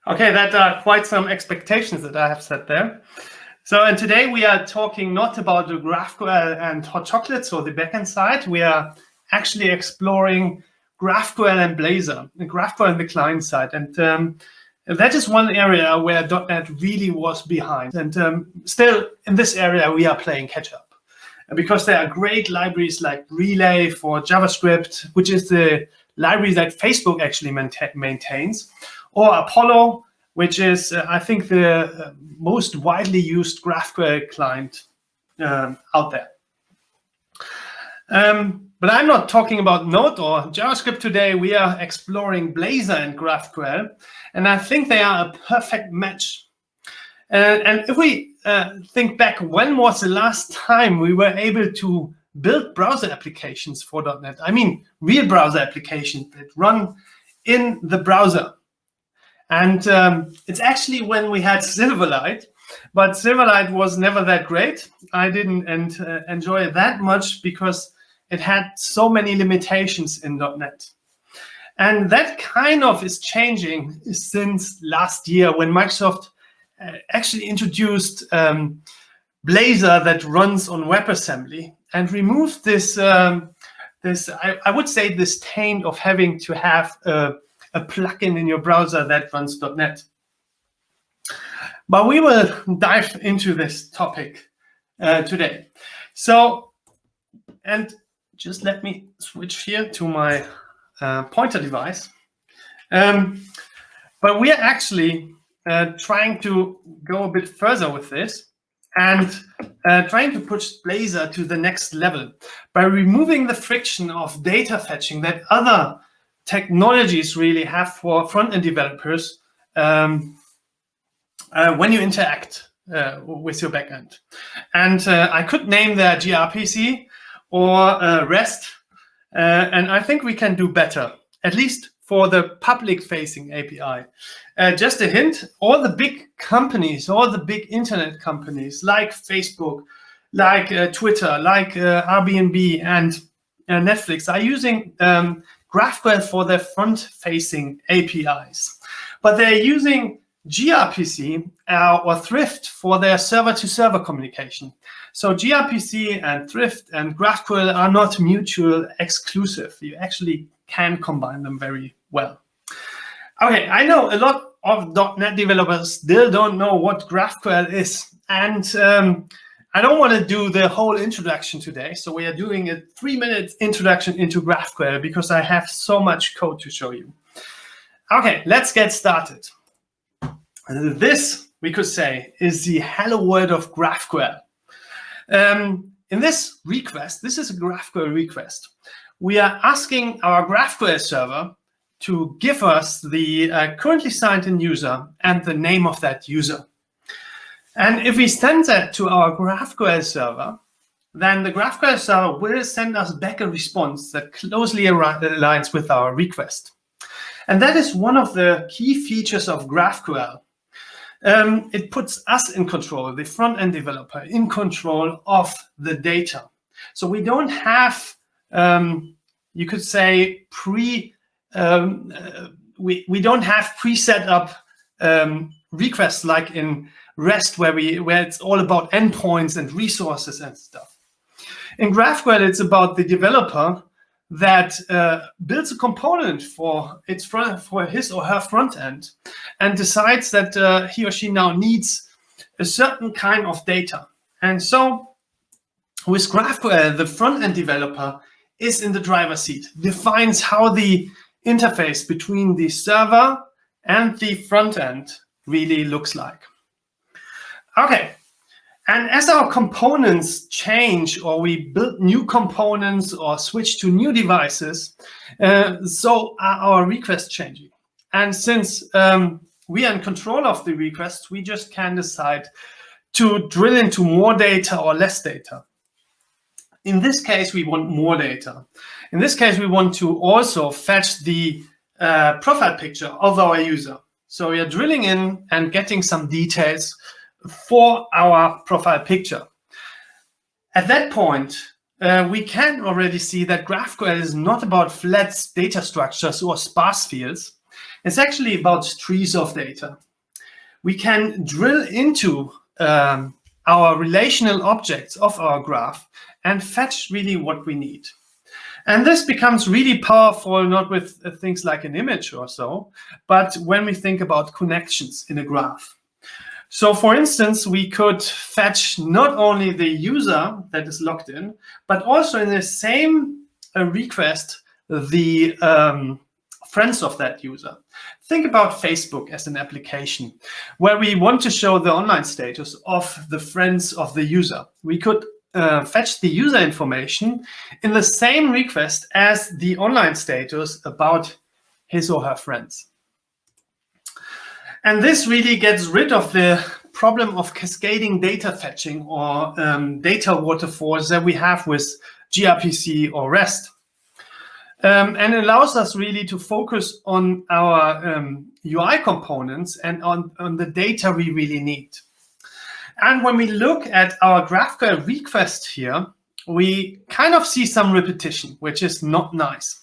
Okay, that are quite some expectations that I have set there. So, and today we are talking not about the GraphQL and hot chocolates or the backend side. We are actually exploring GraphQL and Blazor, the GraphQL and the client side. And that is one area where .NET really was behind. And still in this area, we are playing catch up. Because there are great libraries like Relay for JavaScript, which is the library that Facebook actually maintains, or Apollo, which is, I think, the most widely used GraphQL client out there. But I'm not talking about Node or JavaScript today. We are exploring Blazor and GraphQL, and I think they are a perfect match. And if we think back, when was the last time we were able to build browser applications for .NET? I mean, real browser applications that run in the browser. And it's actually when we had Silverlight, but Silverlight was never that great. I didn't enjoy it that much because it had so many limitations in .NET. And that kind of is changing since last year when Microsoft actually introduced Blazor that runs on WebAssembly and removed this, I would say, this taint of having to have a plugin in your browser that runs .NET. But we will dive into this topic today. So, and just let me switch here to my pointer device. But we are actually trying to go a bit further with this and trying to push Blazor to the next level by removing the friction of data fetching that other technologies really have for front-end developers when you interact with your backend. And I could name that gRPC or REST, and I think we can do better, at least for the public-facing API. Just a hint, all the big companies, all the big internet companies like Facebook, like Twitter, like Airbnb and Netflix are using GraphQL for their front-facing APIs. But they're using gRPC or Thrift for their server-to-server communication. So gRPC and Thrift and GraphQL are not mutually exclusive. You actually can combine them very well. Okay, I know a lot of .NET developers still don't know what GraphQL is. And I don't want to do the whole introduction today. So we are doing a 3-minute introduction into GraphQL because I have so much code to show you. Okay, let's get started. This, we could say, is the hello world of GraphQL. In this request, this is a GraphQL request. We are asking our GraphQL server to give us the currently signed in user and the name of that user. And if we send that to our GraphQL server, then the GraphQL server will send us back a response that closely aligns with our request. And that is one of the key features of GraphQL. It puts us in control, the front-end developer, in control of the data. So we don't have, you could say, we don't have pre-set up requests like in REST, where it's all about endpoints and resources and stuff. In GraphQL, it's about the developer that builds a component for his or her front end and decides that he or she now needs a certain kind of data. And so with GraphQL, the front end developer is in the driver's seat, defines how the interface between the server and the front end really looks like. Okay, and as our components change or we build new components or switch to new devices, so are our requests changing. And since we are in control of the requests, we just can decide to drill into more data or less data. In this case, we want more data. In this case, we want to also fetch the profile picture of our user. So we are drilling in and getting some details for our profile picture. At that point, we can already see that GraphQL is not about flat data structures or sparse fields. It's actually about trees of data. We can drill into our relational objects of our graph and fetch really what we need. And this becomes really powerful, not with things like an image or so, but when we think about connections in a graph. So for instance, we could fetch not only the user that is logged in, but also in the same request, the friends of that user. Think about Facebook as an application where we want to show the online status of the friends of the user. We could fetch the user information in the same request as the online status about his or her friends. And this really gets rid of the problem of cascading data fetching or data waterfalls that we have with gRPC or REST. And it allows us really to focus on our UI components and on the data we really need. And when we look at our GraphQL request here, we kind of see some repetition, which is not nice.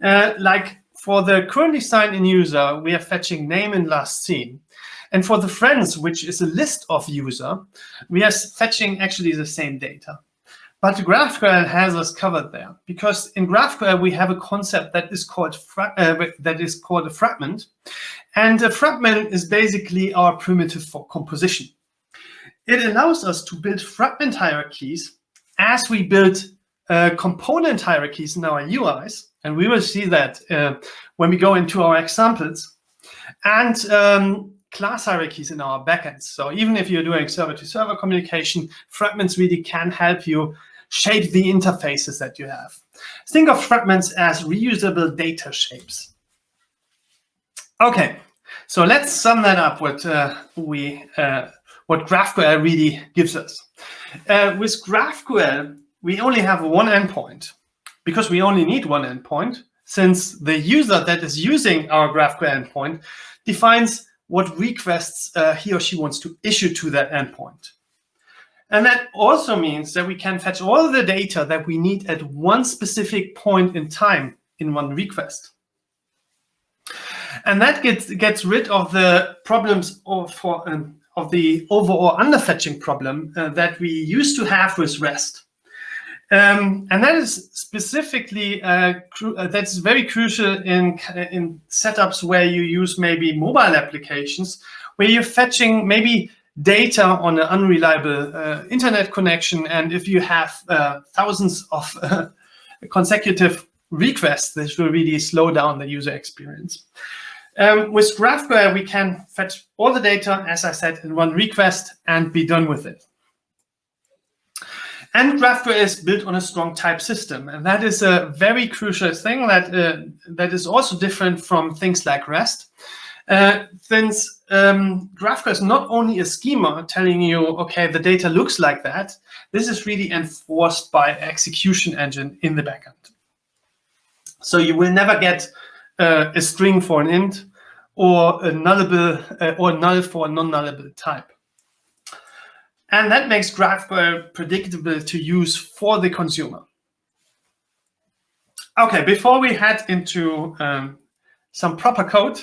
Like for the currently signed in user, we are fetching name and last seen. And for the friends, which is a list of user, we are fetching actually the same data. But GraphQL has us covered there, because in GraphQL we have a concept that is called a fragment, and a fragment is basically our primitive for composition. It allows us to build fragment hierarchies as we build component hierarchies in our UIs, and we will see that when we go into our examples, and class hierarchies in our backends. So even if you're doing server-to-server communication, fragments really can help you shape the interfaces that you have. Think of fragments as reusable data shapes. Okay, so let's sum that up what GraphQL really gives us. With GraphQL, we only have one endpoint, because we only need one endpoint, since the user that is using our GraphQL endpoint defines what requests he or she wants to issue to that endpoint. And that also means that we can fetch all the data that we need at one specific point in time in one request. And that gets rid of the problems of the over or under fetching problem that we used to have with REST. And that is specifically, that's very crucial in setups where you use maybe mobile applications, where you're fetching maybe data on an unreliable internet connection. And if you have thousands of consecutive requests, this will really slow down the user experience. With GraphQL, we can fetch all the data, as I said, in one request and be done with it. And GraphQL is built on a strong type system. And that is a very crucial thing that is also different from things like REST. Since GraphQL is not only a schema telling you, okay, the data looks like that, this is really enforced by execution engine in the backend. So you will never get a string for an int or a nullable or null for a non-nullable type. And that makes GraphQL predictable to use for the consumer. Okay, before we head into some proper code,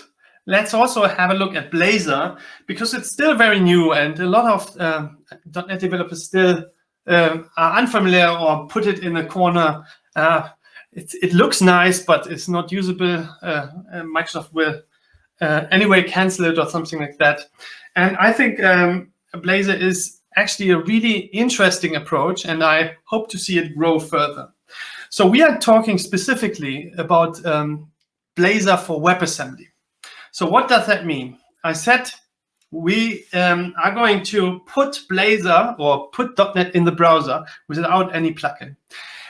let's also have a look at Blazor, because it's still very new and a lot of .NET developers still are unfamiliar or put it in a corner. It looks nice, but it's not usable. Microsoft will anyway cancel it or something like that. And I think Blazor is actually a really interesting approach, and I hope to see it grow further. So we are talking specifically about Blazor for WebAssembly. So what does that mean? I said we are going to put Blazor or put .NET in the browser without any plugin.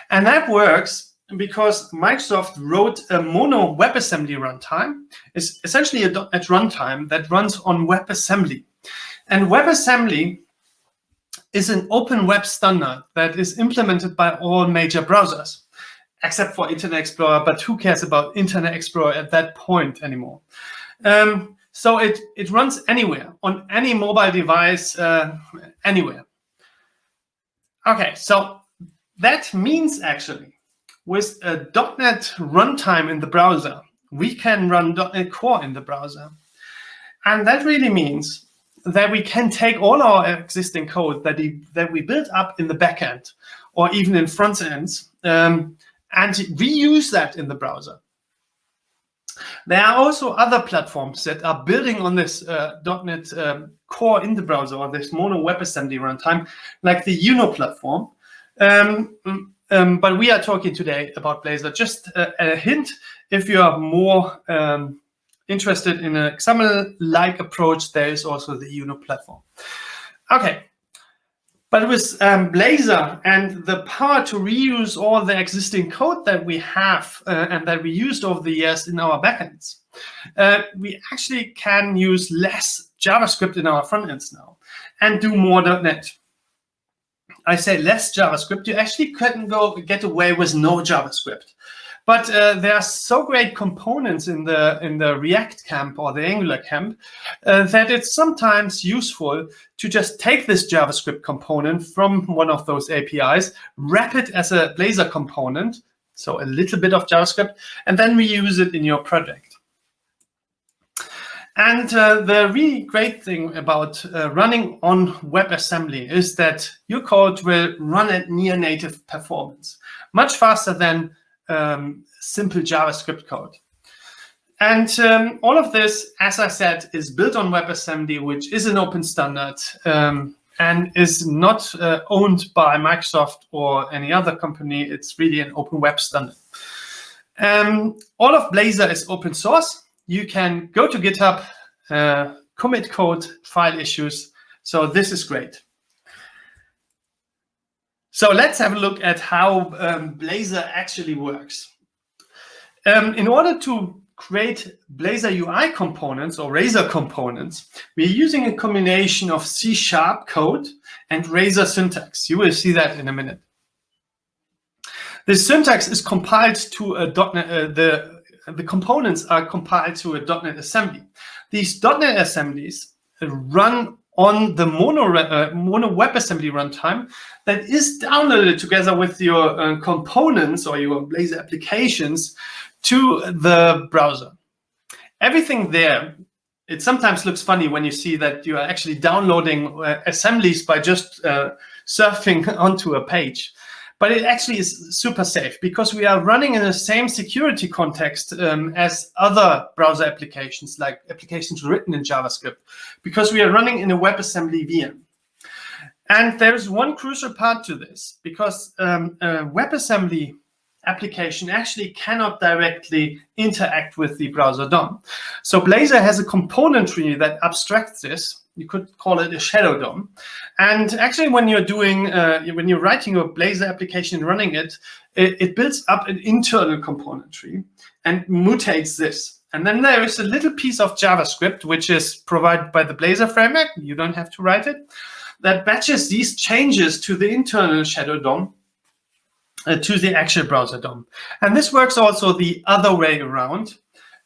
And that works because Microsoft wrote a mono WebAssembly runtime. It's essentially a .NET runtime that runs on WebAssembly. And WebAssembly is an open web standard that is implemented by all major browsers, except for Internet Explorer, but who cares about Internet Explorer at that point anymore? So it runs anywhere, on any mobile device, anywhere. Okay, so that means actually with a .NET runtime in the browser, we can run .NET Core in the browser. And that really means that we can take all our existing code that we built up in the backend or even in front ends and reuse that in the browser. There are also other platforms that are building on this .NET Core in the browser, or this mono WebAssembly runtime, like the Uno platform. But we are talking today about Blazor. Just a hint, if you are more interested in an XAML-like approach, there is also the Uno platform. Okay. But with Blazor and the power to reuse all the existing code that we have and that we used over the years in our backends, we actually can use less JavaScript in our frontends now and do more .NET. I say less JavaScript. You actually couldn't get away with no JavaScript. But there are so great components in the React camp or the Angular camp that it's sometimes useful to just take this JavaScript component from one of those APIs, wrap it as a Blazor component, so a little bit of JavaScript, and then reuse it in your project. And the really great thing about running on WebAssembly is that your code will run at near native performance, much faster than simple JavaScript code. And all of this, as I said, is built on WebAssembly, which is an open standard and is not owned by Microsoft or any other company. It's really an open web standard. All of Blazor is open source. You can go to GitHub, commit code, file issues. So this is great. So let's have a look at how Blazor actually works. In order to create Blazor UI components or Razor components, we're using a combination of C# code and Razor syntax. You will see that in a minute. The syntax is compiled to a .NET, the components are compiled to a .NET assembly. These .NET assemblies run on the mono WebAssembly runtime that is downloaded together with your components or your Blazor applications to the browser. Everything there, it sometimes looks funny when you see that you are actually downloading assemblies by just surfing onto a page. But it actually is super safe because we are running in the same security context as other browser applications, like applications written in JavaScript, because we are running in a WebAssembly VM. And there's one crucial part to this, because a WebAssembly application actually cannot directly interact with the browser DOM. So Blazor has a componentry that abstracts this. You could call it a shadow DOM. And actually, when you're doing, when you're writing a Blazor application and running it, it builds up an internal componentry and mutates this. And then there is a little piece of JavaScript, which is provided by the Blazor framework. You don't have to write it. That batches these changes to the internal shadow DOM to the actual browser DOM. And this works also the other way around.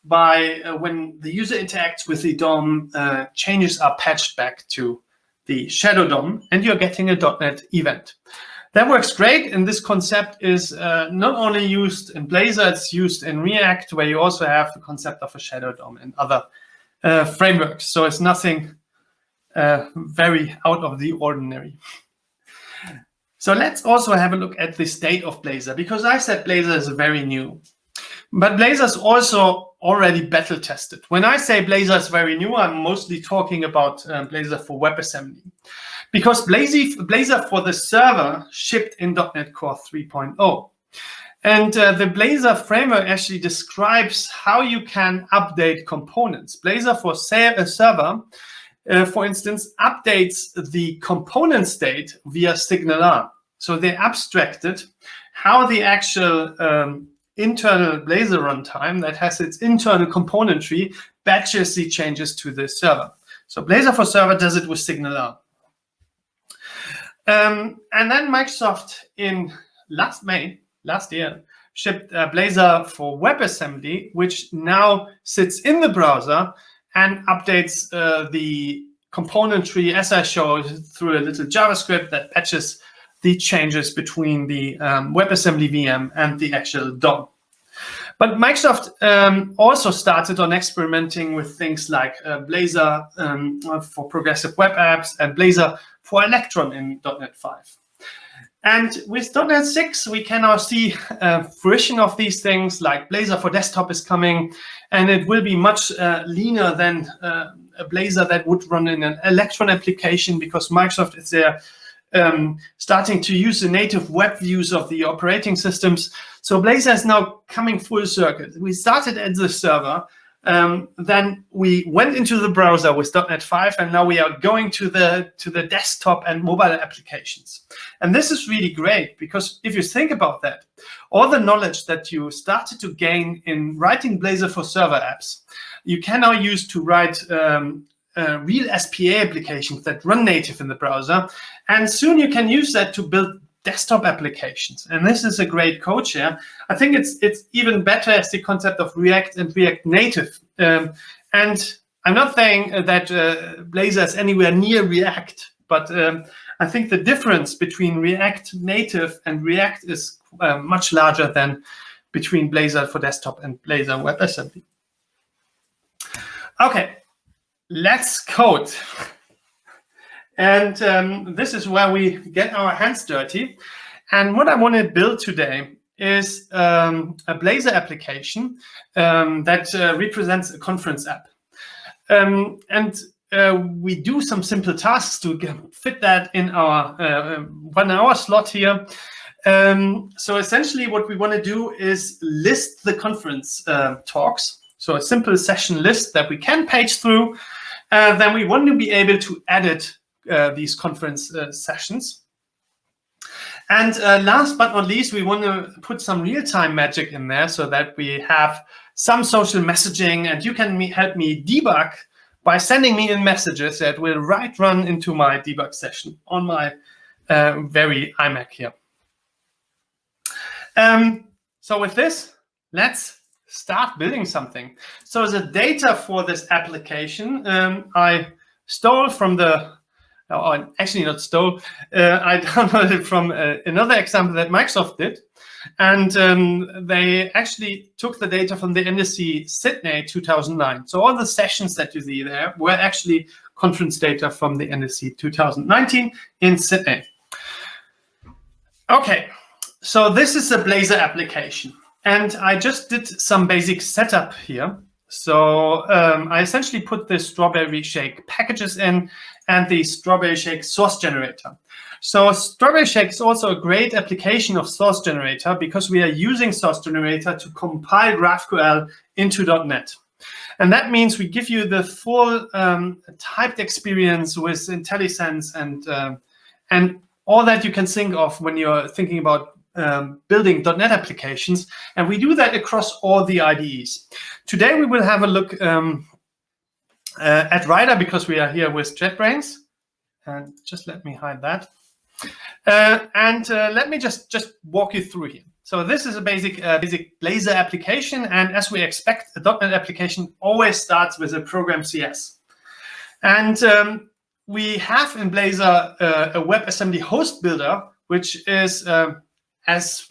By when the user interacts with the DOM, changes are patched back to the shadow DOM, and you're getting a .NET event. That works great, and this concept is not only used in Blazor, it's used in React, where you also have the concept of a shadow DOM and other frameworks. So it's nothing very out of the ordinary. So let's also have a look at the state of Blazor, because I said Blazor is very new. But Blazor is also already battle tested. When I say Blazor is very new, I'm mostly talking about Blazor for WebAssembly. Because Blazor for the server shipped in .NET Core 3.0. And the Blazor framework actually describes how you can update components. Blazor for a server, for instance, updates the component state via SignalR. So they abstracted how the actual internal Blazor runtime that has its internal componentry batches the changes to the server. So Blazor for server does it with SignalR. And then Microsoft in last year, shipped Blazor for WebAssembly, which now sits in the browser and updates the componentry, as I showed, through a little JavaScript that patches the changes between the WebAssembly VM and the actual DOM. But Microsoft also started on experimenting with things like Blazor for progressive web apps and Blazor for Electron in .NET 5. And with .NET 6, we can now see fruition of these things, like Blazor for desktop is coming, and it will be much leaner than a Blazor that would run in an Electron application, because Microsoft is there starting to use the native web views of the operating systems. So Blazor is now coming full circle. We started at the server, then we went into the browser with .NET 5, and now we are going to the desktop and mobile applications. And this is really great, because if you think about that, all the knowledge that you started to gain in writing Blazor for server apps, you can now use to write real SPA applications that run native in the browser. And soon you can use that to build desktop applications. And this is a great code share. I think it's even better as the concept of React and React Native. And I'm not saying that Blazor is anywhere near React, but I think the difference between React Native and React is much larger than between Blazor for desktop and Blazor WebAssembly. Okay, let's code. And this is where we get our hands dirty. And what I want to build today is a Blazor application that represents a conference app. We do some simple tasks to fit that in our 1 hour slot here. So essentially what we want to do is list the conference talks. So a simple session list that we can page through. Then we want to be able to edit these conference sessions. And last but not least, we want to put some real-time magic in there so that we have some social messaging, and you can help me debug by sending me in messages that will run into my debug session on my very iMac here. So with this, let's start building something. So the data for this application, I stole from the actually not stole, I downloaded it from another example that Microsoft did. And they actually took the data from the NSC Sydney 2009. So all the sessions that you see there were actually conference data from the NSC 2019 in Sydney. Okay, so this is a Blazor application. And I just did some basic setup here. So I essentially put the Strawberry Shake packages in and the Strawberry Shake source generator. So Strawberry Shake is also a great application of source generator, because we are using source generator to compile GraphQL into .NET. And that means we give you the full typed experience with IntelliSense and all that you can think of when you're thinking about building .NET applications, and we do that across all the IDEs. Today we will have a look at Rider, because we are here with JetBrains. And just let me hide that. Let me just walk you through here. So this is a basic Blazor application, and as we expect, a .NET application always starts with a program CS. And we have in Blazor a WebAssembly host builder, which is as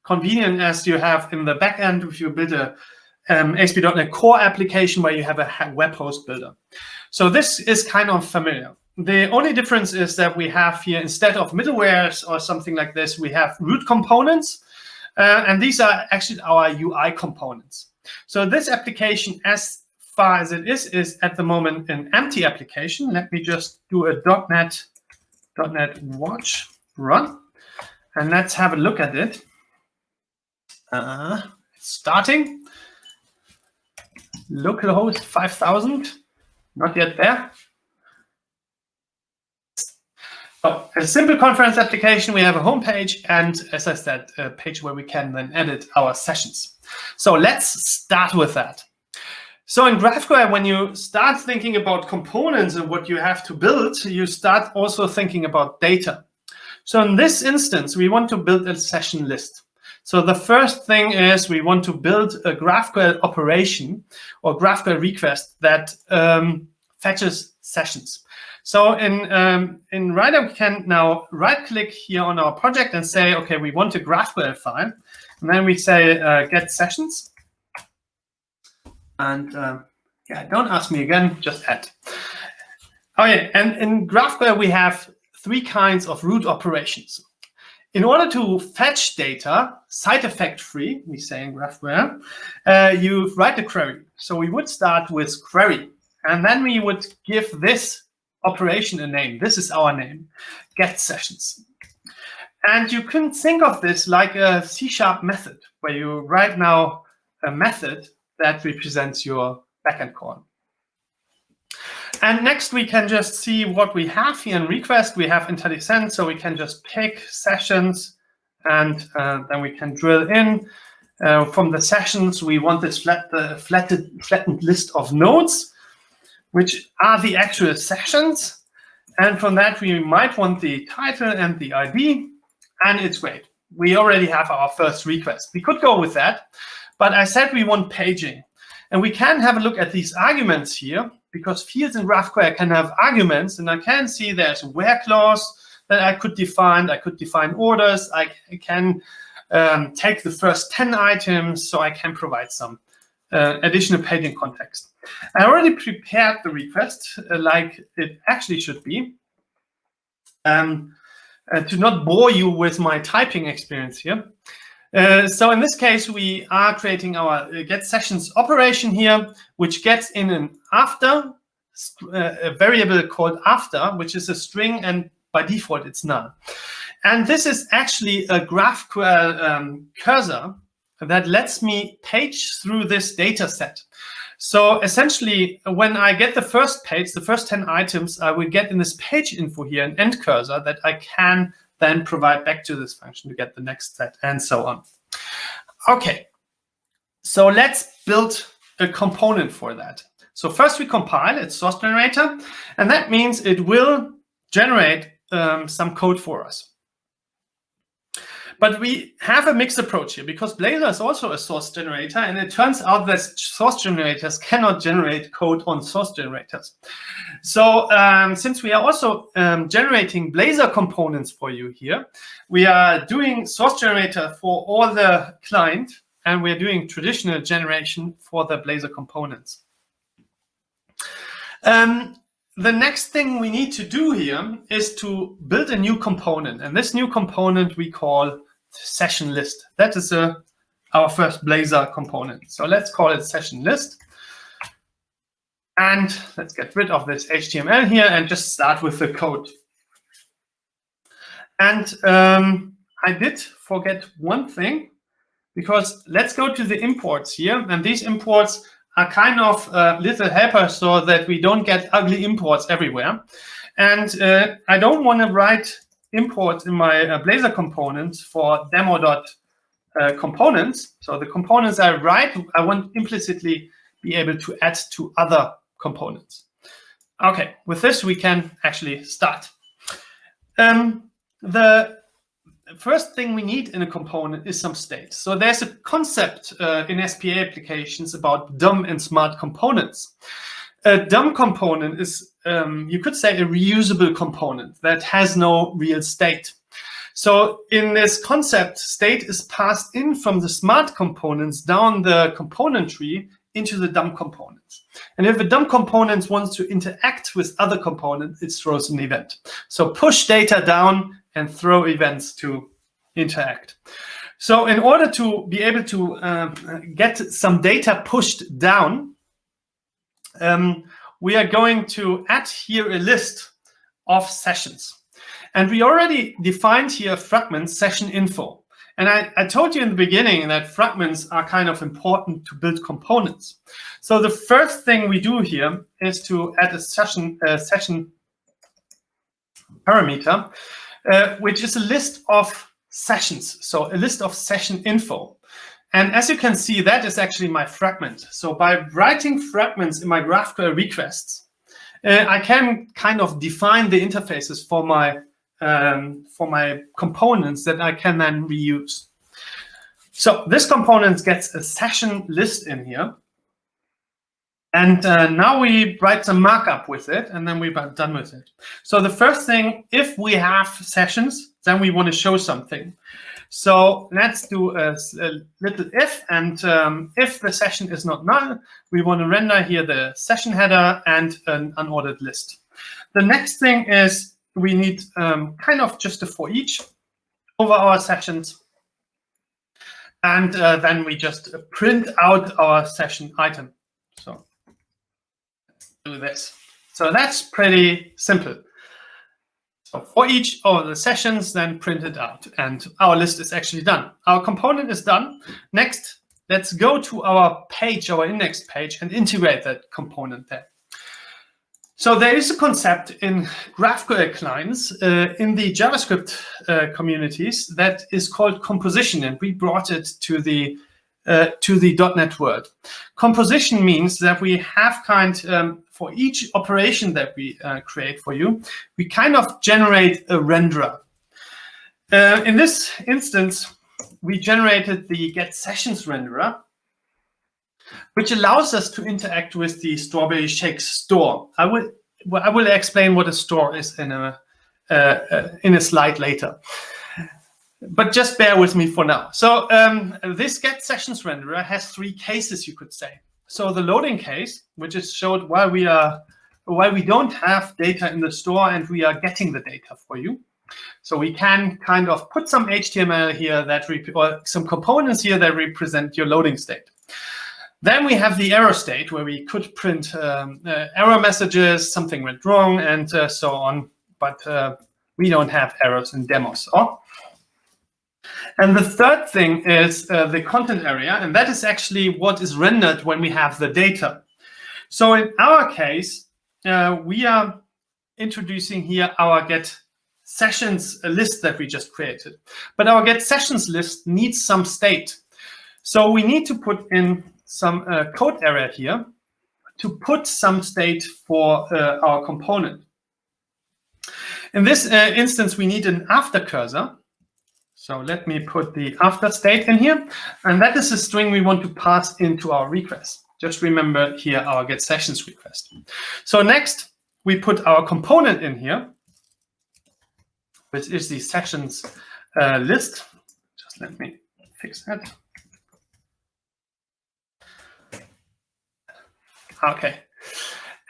convenient as you have in the backend if you build a ASP.NET Core application where you have a web host builder. So this is kind of familiar. The only difference is that we have here, instead of middlewares or something like this, we have root components, and these are actually our UI components. So this application, as far as it is at the moment an empty application. Let me just do a .NET watch run. And let's have a look at it. It's starting. Localhost 5000, not yet there. So a simple conference application, we have a home page, and as I said, a page where we can then edit our sessions. So let's start with that. So in GraphQL, when you start thinking about components and what you have to build, you start also thinking about data. So in this instance, we want to build a session list. So the first thing is we want to build a GraphQL operation or GraphQL request that fetches sessions. So in Rider, we can now right-click here on our project and say, okay, we want a GraphQL file. And then we say get sessions. And yeah, don't ask me again, just add. Okay, and in GraphQL, we have 3 kinds of root operations. In order to fetch data, side effect free, we say in GraphQL, you write the query. So we would start with query, and then we would give this operation a name. This is our name, get sessions. And you can think of this like a C# method, where you write now a method that represents your backend call. And next, we can just see what we have here in request. We have IntelliSense, so we can just pick sessions, and then we can drill in. From the sessions, we want this flattened list of nodes, which are the actual sessions. And from that, we might want the title and the ID, and it's great. We already have our first request. We could go with that, but I said we want paging. And we can have a look at these arguments here, because fields in GraphQL can have arguments, and I can see there's a where clause that I could define. I could define orders. I can take the first 10 items, so I can provide some additional paging context. I already prepared the request like it actually should be. To not bore you with my typing experience here. So in this case, we are creating our get sessions operation here, which gets in an after, a variable called after, which is a string, and by default, it's null. And this is actually a GraphQL cursor that lets me page through this data set. So essentially, when I get the first page, the first 10 items, I will get in this page info here an end cursor that I can then provide back to this function to get the next set, and so on. Okay, so let's build a component for that. So first we compile its source generator, and that means it will generate some code for us. But we have a mixed approach here, because Blazor is also a source generator, and it turns out that source generators cannot generate code on source generators. So since we are also generating Blazor components for you here, we are doing source generator for all the client, and we're doing traditional generation for the Blazor components. The next thing we need to do here is to build a new component, and this new component we call session list. That is our first Blazor component. So let's call it session list. And let's get rid of this HTML here and just start with the code. And I did forget one thing, because let's go to the imports here. And these imports are kind of little helpers so that we don't get ugly imports everywhere. And I don't want to write import in my Blazor components for demo.components. So the components I write, I want implicitly be able to add to other components. Okay, with this we can actually start. The first thing we need in a component is some state. So there's a concept in SPA applications about dumb and smart components. A dumb component is, you could say, a reusable component that has no real state. So in this concept, state is passed in from the smart components down the component tree into the dumb components. And if a dumb component wants to interact with other components, it throws an event. So push data down and throw events to interact. So in order to be able to get some data pushed down, we are going to add here a list of sessions. And we already defined here fragments session info. And I told you in the beginning that fragments are kind of important to build components. So the first thing we do here is to add a session parameter, which is a list of sessions. So a list of session info. And as you can see, that is actually my fragment. So by writing fragments in my GraphQL requests, I can kind of define the interfaces for my components that I can then reuse. So this component gets a session list in here. And now we write some markup with it, and then we're done with it. So the first thing, if we have sessions, then we want to show something. So let's do a little if, and if the session is not null, we want to render here the session header and an unordered list. The next thing is we need kind of just a for each over our sessions. And then we just print out our session item. So let's do this. So that's pretty simple. So for each of the sessions, then print it out. And our list is actually done. Our component is done. Next, let's go to our page, our index page, and integrate that component there. So there is a concept in GraphQL clients in the JavaScript communities that is called composition, and we brought it to the .NET world. Composition means that we have for each operation that we create for you, we kind of generate a renderer. In this instance, we generated the getSessions renderer, which allows us to interact with the Strawberry Shake store. I will explain what a store is in a slide later. But just bear with me for now. So this getSessions renderer has 3 cases, you could say. So the loading case, which is showed while we don't have data in the store and we are getting the data for you. So we can kind of put some HTML here or some components here that represent your loading state. Then we have the error state, where we could print error messages, something went wrong, and so on. But we don't have errors in demos. And the third thing is the content area, and that is actually what is rendered when we have the data. So in our case, we are introducing here our getSessions list that we just created. But our getSessions list needs some state. So we need to put in some code area here to put some state for our component. In this instance, we need an after cursor. So let me put the after state in here. And that is a string we want to pass into our request. Just remember here our getSessions request. So next, we put our component in here, which is the sessions list. Just let me fix that. Okay,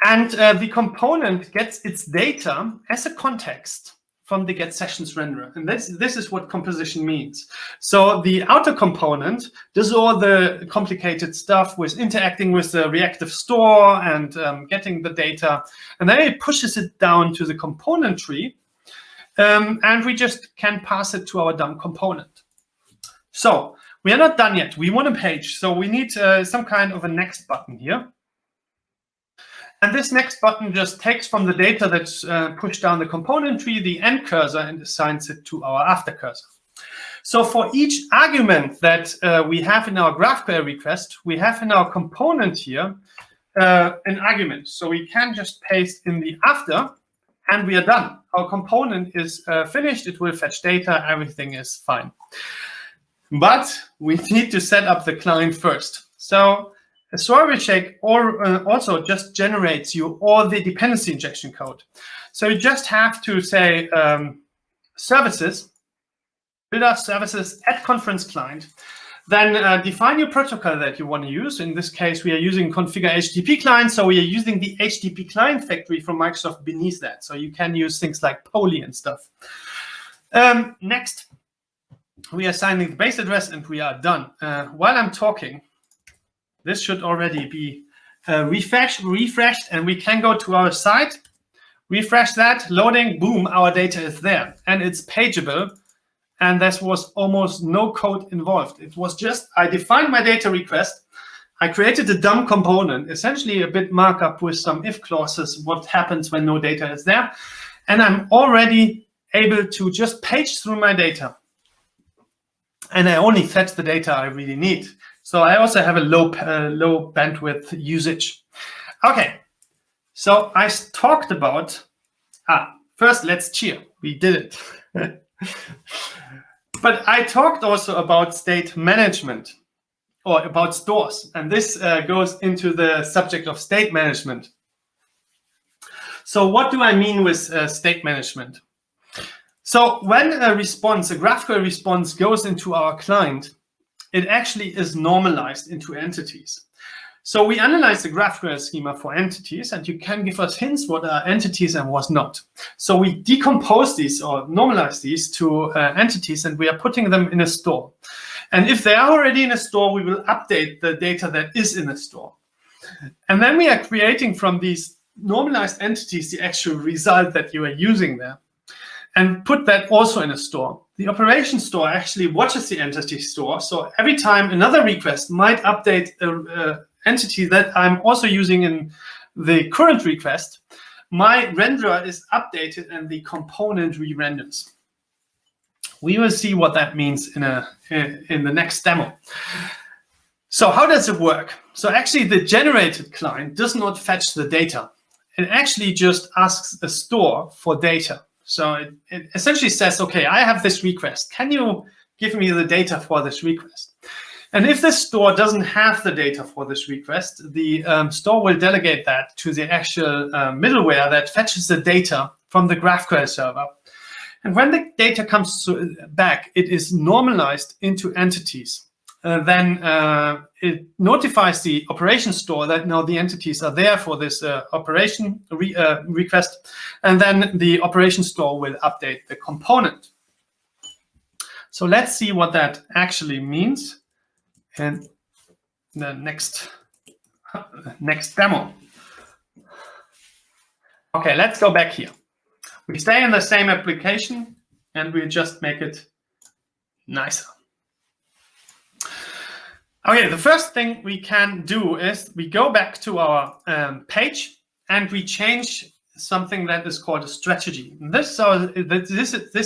and the component gets its data as a context from the getSessions renderer, and this is what composition means. So the outer component does all the complicated stuff with interacting with the reactive store and getting the data, and then it pushes it down to the component tree, and we just can pass it to our DOM component. So we are not done yet. We want a page, so we need some kind of a next button here. And this next button just takes from the data that's pushed down the component tree the end cursor and assigns it to our after cursor. So for each argument that we have in our GraphQL request, we have in our component here an argument. So we can just paste in the after, and we are done. Our component is finished. It will fetch data. Everything is fine. But we need to set up the client first. So a Strawberry Shake also just generates you all the dependency injection code. So you just have to say services, build our services at conference client, then define your protocol that you want to use. In this case, we are using configure HTTP client, so we are using the HTTP client factory from Microsoft beneath that. So you can use things like Poly and stuff. Next, we are assigning the base address, and we are done. While I'm talking, this should already be refreshed, and we can go to our site, refresh that, loading, boom, our data is there, and it's pageable, and there was almost no code involved. It was just, I defined my data request, I created a DOM component, essentially a bit markup with some if clauses, what happens when no data is there, and I'm already able to just page through my data. And I only fetch the data I really need. So I also have a low bandwidth usage. Okay, so I talked about, first let's cheer, we did it. But I talked also about state management, or about stores, and this goes into the subject of state management. So what do I mean with state management? So when a GraphQL response goes into our client, it actually is normalized into entities. So we analyze the GraphQL schema for entities, and you can give us hints what are entities and what's not. So we decompose these or normalize these to entities, and we are putting them in a store. And if they are already in a store, we will update the data that is in a store. And then we are creating from these normalized entities the actual result that you are using there, and put that also in a store. The operation store actually watches the entity store. So every time another request might update a entity that I'm also using in the current request, my renderer is updated and the component re-renders. We will see what that means in the next demo. So how does it work? So actually the generated client does not fetch the data. It actually just asks a store for data. So it essentially says, okay, I have this request. Can you give me the data for this request? And if the store doesn't have the data for this request, the store will delegate that to the actual middleware that fetches the data from the GraphQL server. And when the data comes back, it is normalized into entities. Then it notifies the operation store that now the entities are there for this operation request. And then the operation store will update the component. So let's see what that actually means in the next demo. Okay, let's go back here. We stay in the same application and we just make it nicer. Okay, the first thing we can do is we go back to our page and we change something that is called a strategy. This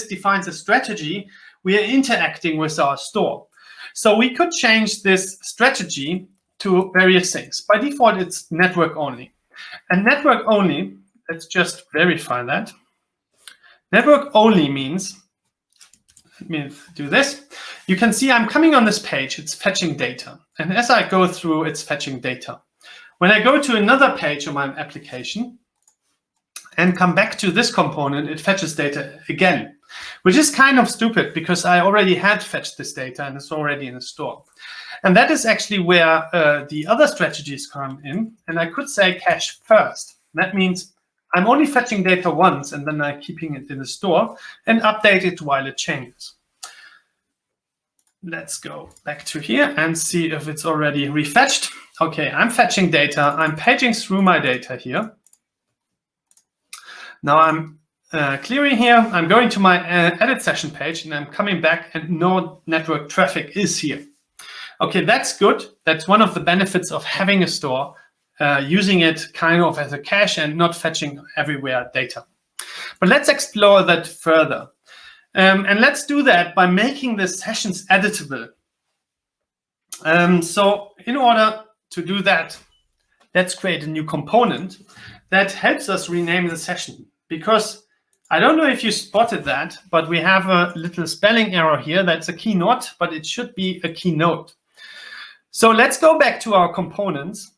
defines a strategy we are interacting with our store. So we could change this strategy to various things. By default, it's network only. And network only, let's just verify that. Network only means, let me do this. You can see I'm coming on this page, it's fetching data. And as I go through, it's fetching data. When I go to another page of my application and come back to this component, it fetches data again, which is kind of stupid because I already had fetched this data and it's already in a store. And that is actually where the other strategies come in. And I could say cache first. That means I'm only fetching data once and then I'm keeping it in the store and update it while it changes. Let's go back to here and see if it's already refetched. Okay, I'm fetching data. I'm paging through my data here. Now I'm clearing here. I'm going to my edit session page and I'm coming back and no network traffic is here. Okay, that's good. That's one of the benefits of having a store, using it kind of as a cache and not fetching everywhere data. But let's explore that further. And let's do that by making the sessions editable. So in order to do that, let's create a new component that helps us rename the session. Because I don't know if you spotted that, but we have a little spelling error here. That's a keynote, but it should be a keynote. So let's go back to our components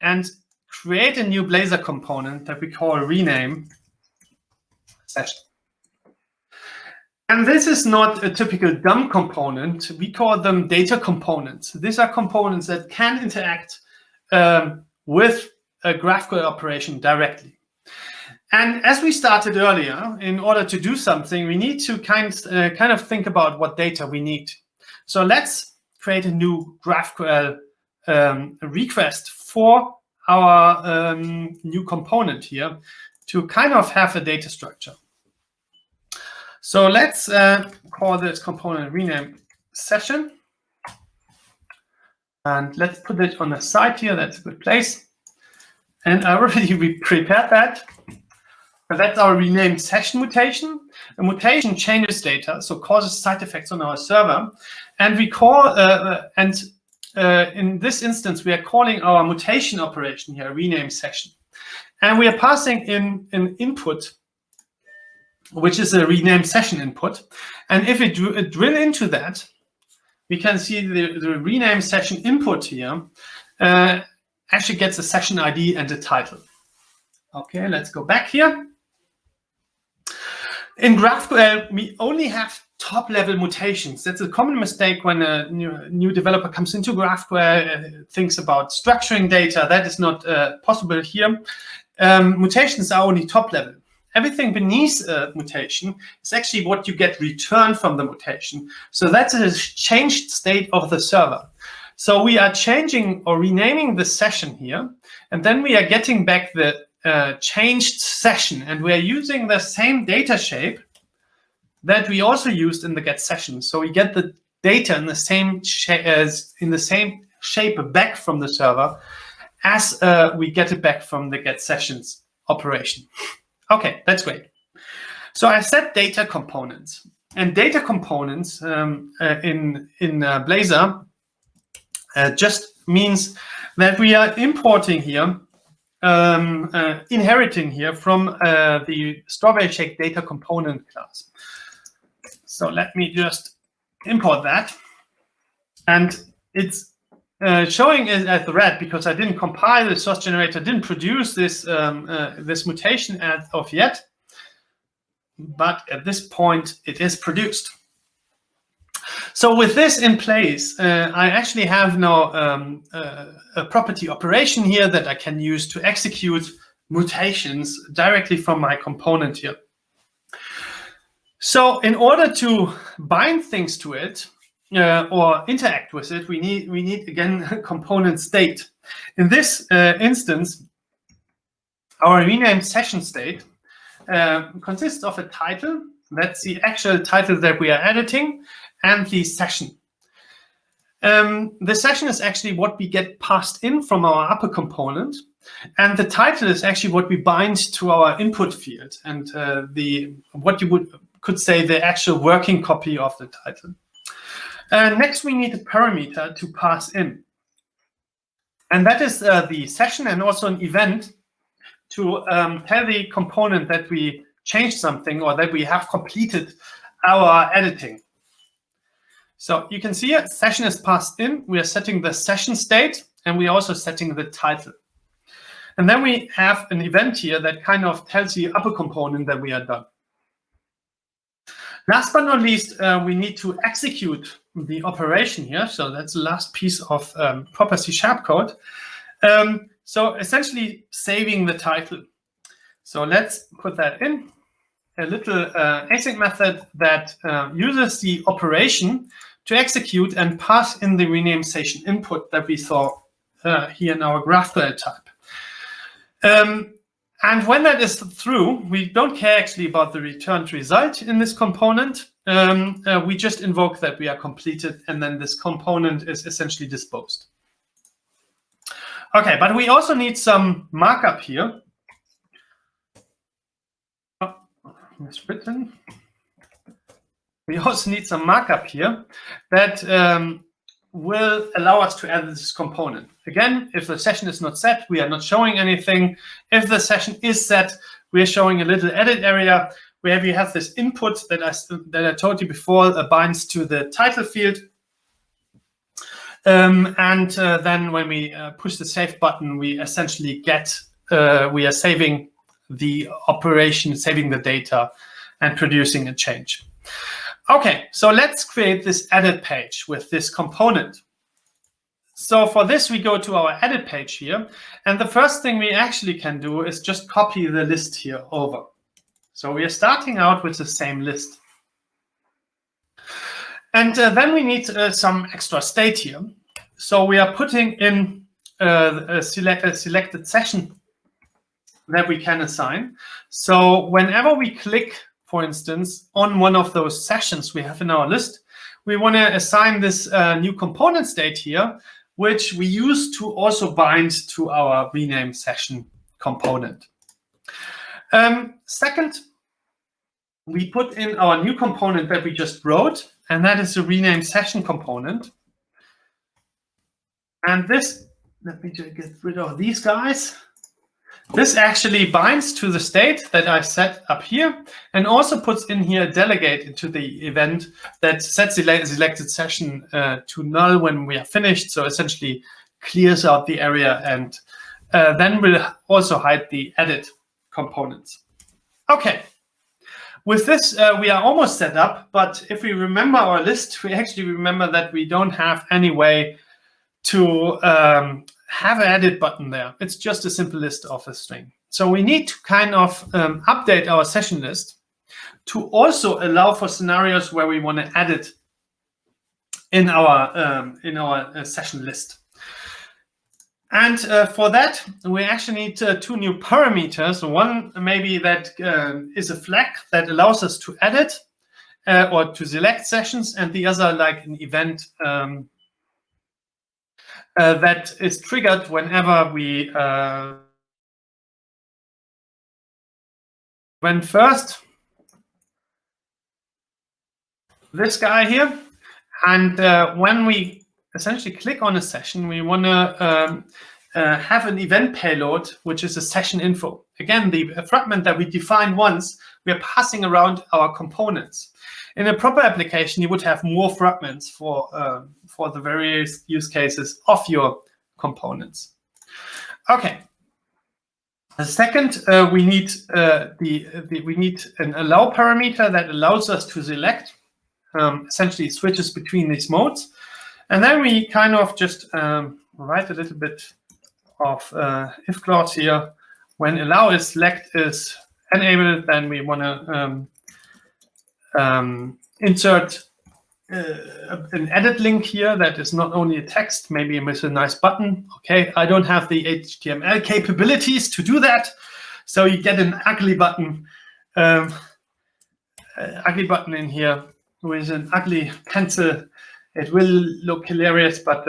and create a new Blazor component that we call rename session. And this is not a typical DOM component. We call them data components. These are components that can interact with a GraphQL operation directly. And as we started earlier, in order to do something, we need to kind of think about what data we need. So let's create a new GraphQL request for our new component here to kind of have a data structure. So let's call this component rename session. And let's put it on the side here. That's a good place. And I already prepared that. But that's our rename session mutation. A mutation changes data, so causes side effects on our server. And we call, in this instance, we are calling our mutation operation here, rename session. And we are passing in an input, which is a rename session input. And if we drill into that, we can see the rename session input here actually gets a session ID and a title. Okay, let's go back here. In GraphQL, we only have top-level mutations. That's a common mistake when a new developer comes into GraphQL, thinks about structuring data. That is not possible here. Mutations are only top-level. Everything beneath a mutation is actually what you get returned from the mutation. So that's a changed state of the server. So we are changing or renaming the session here, and then we are getting back the changed session, and we are using the same data shape that we also used in the get session. So we get the data in the same shape back from the server as we get it back from the get sessions operation. Okay, that's great. So I set data components, and data components in Blazor just means that we are importing here, inheriting here from the strawberry shake data component class. So let me just import that, and it's showing it as red because I didn't compile the source generator, didn't produce this this mutation as of yet, but at this point it is produced. So with this in place, I actually have now a property operation here that I can use to execute mutations directly from my component here. So in order to bind things to it or interact with it, we need again component state. In this instance, our renamed session state consists of a title. That's the actual title that we are editing, and the session. The session is actually what we get passed in from our upper component, and the title is actually what we bind to our input field, and what you could say the actual working copy of the title. Next, we need a parameter to pass in, and that is the session and also an event to tell the component that we changed something or that we have completed our editing. So you can see a session is passed in. We are setting the session state, and we are also setting the title. And then we have an event here that kind of tells the upper component that we are done. Last but not least, we need to execute the operation here. So that's the last piece of proper C# code. So essentially saving the title. So let's put that in. A little async method that uses the operation to execute and pass in the rename session input that we saw here in our GraphQL type. And when that is through, we don't care actually about the returned result in this component. We just invoke that we are completed, and then this component is essentially disposed. Okay, but we also need some markup here. Miswritten. We also need some markup here that will allow us to add this component. Again, if the session is not set, we are not showing anything. If the session is set, we are showing a little edit area where we have this input that I told you before binds to the title field. Then when we push the save button, we essentially get, we are saving the operation, saving the data, and producing a change. Okay, so let's create this edit page with this component. So for this, we go to our edit page here, and the first thing we actually can do is just copy the list here over. So we are starting out with the same list. And then we need some extra state here. So we are putting in a selected session that we can assign. So whenever we click, for instance, on one of those sessions we have in our list, we want to assign this new component state here, which we use to also bind to our rename session component. Second, we put in our new component that we just wrote, and that is the rename session component. And this, let me just get rid of these guys. This actually binds to the state that I set up here, and also puts in here a delegate into the event that sets the selected session to null when we are finished. So essentially clears out the area, and then we'll also hide the edit components. Okay, with this, we are almost set up, but if we remember our list, we actually remember that we don't have any way to have an edit button there. It's just a simple list of a string. So we need to kind of update our session list to also allow for scenarios where we want to edit in our session list. And for that, we actually need two new parameters. One maybe that is a flag that allows us to edit or to select sessions, and the other like an event that is triggered whenever we when first this guy here, and when we essentially click on a session, we want to have an event payload, which is a session info. Again, the fragment that we define once, we are passing around our components. In a proper application, you would have more fragments for the various use cases of your components. Okay. The second, we need we need an allow parameter that allows us to select. Essentially, switches between these modes. And then we kind of just write a little bit of if clause here. When allow is select is enabled, then we want to insert an edit link here that is not only a text, maybe with a nice button. Okay, I don't have the HTML capabilities to do that, so you get an ugly button in here with an ugly pencil. It will look hilarious, but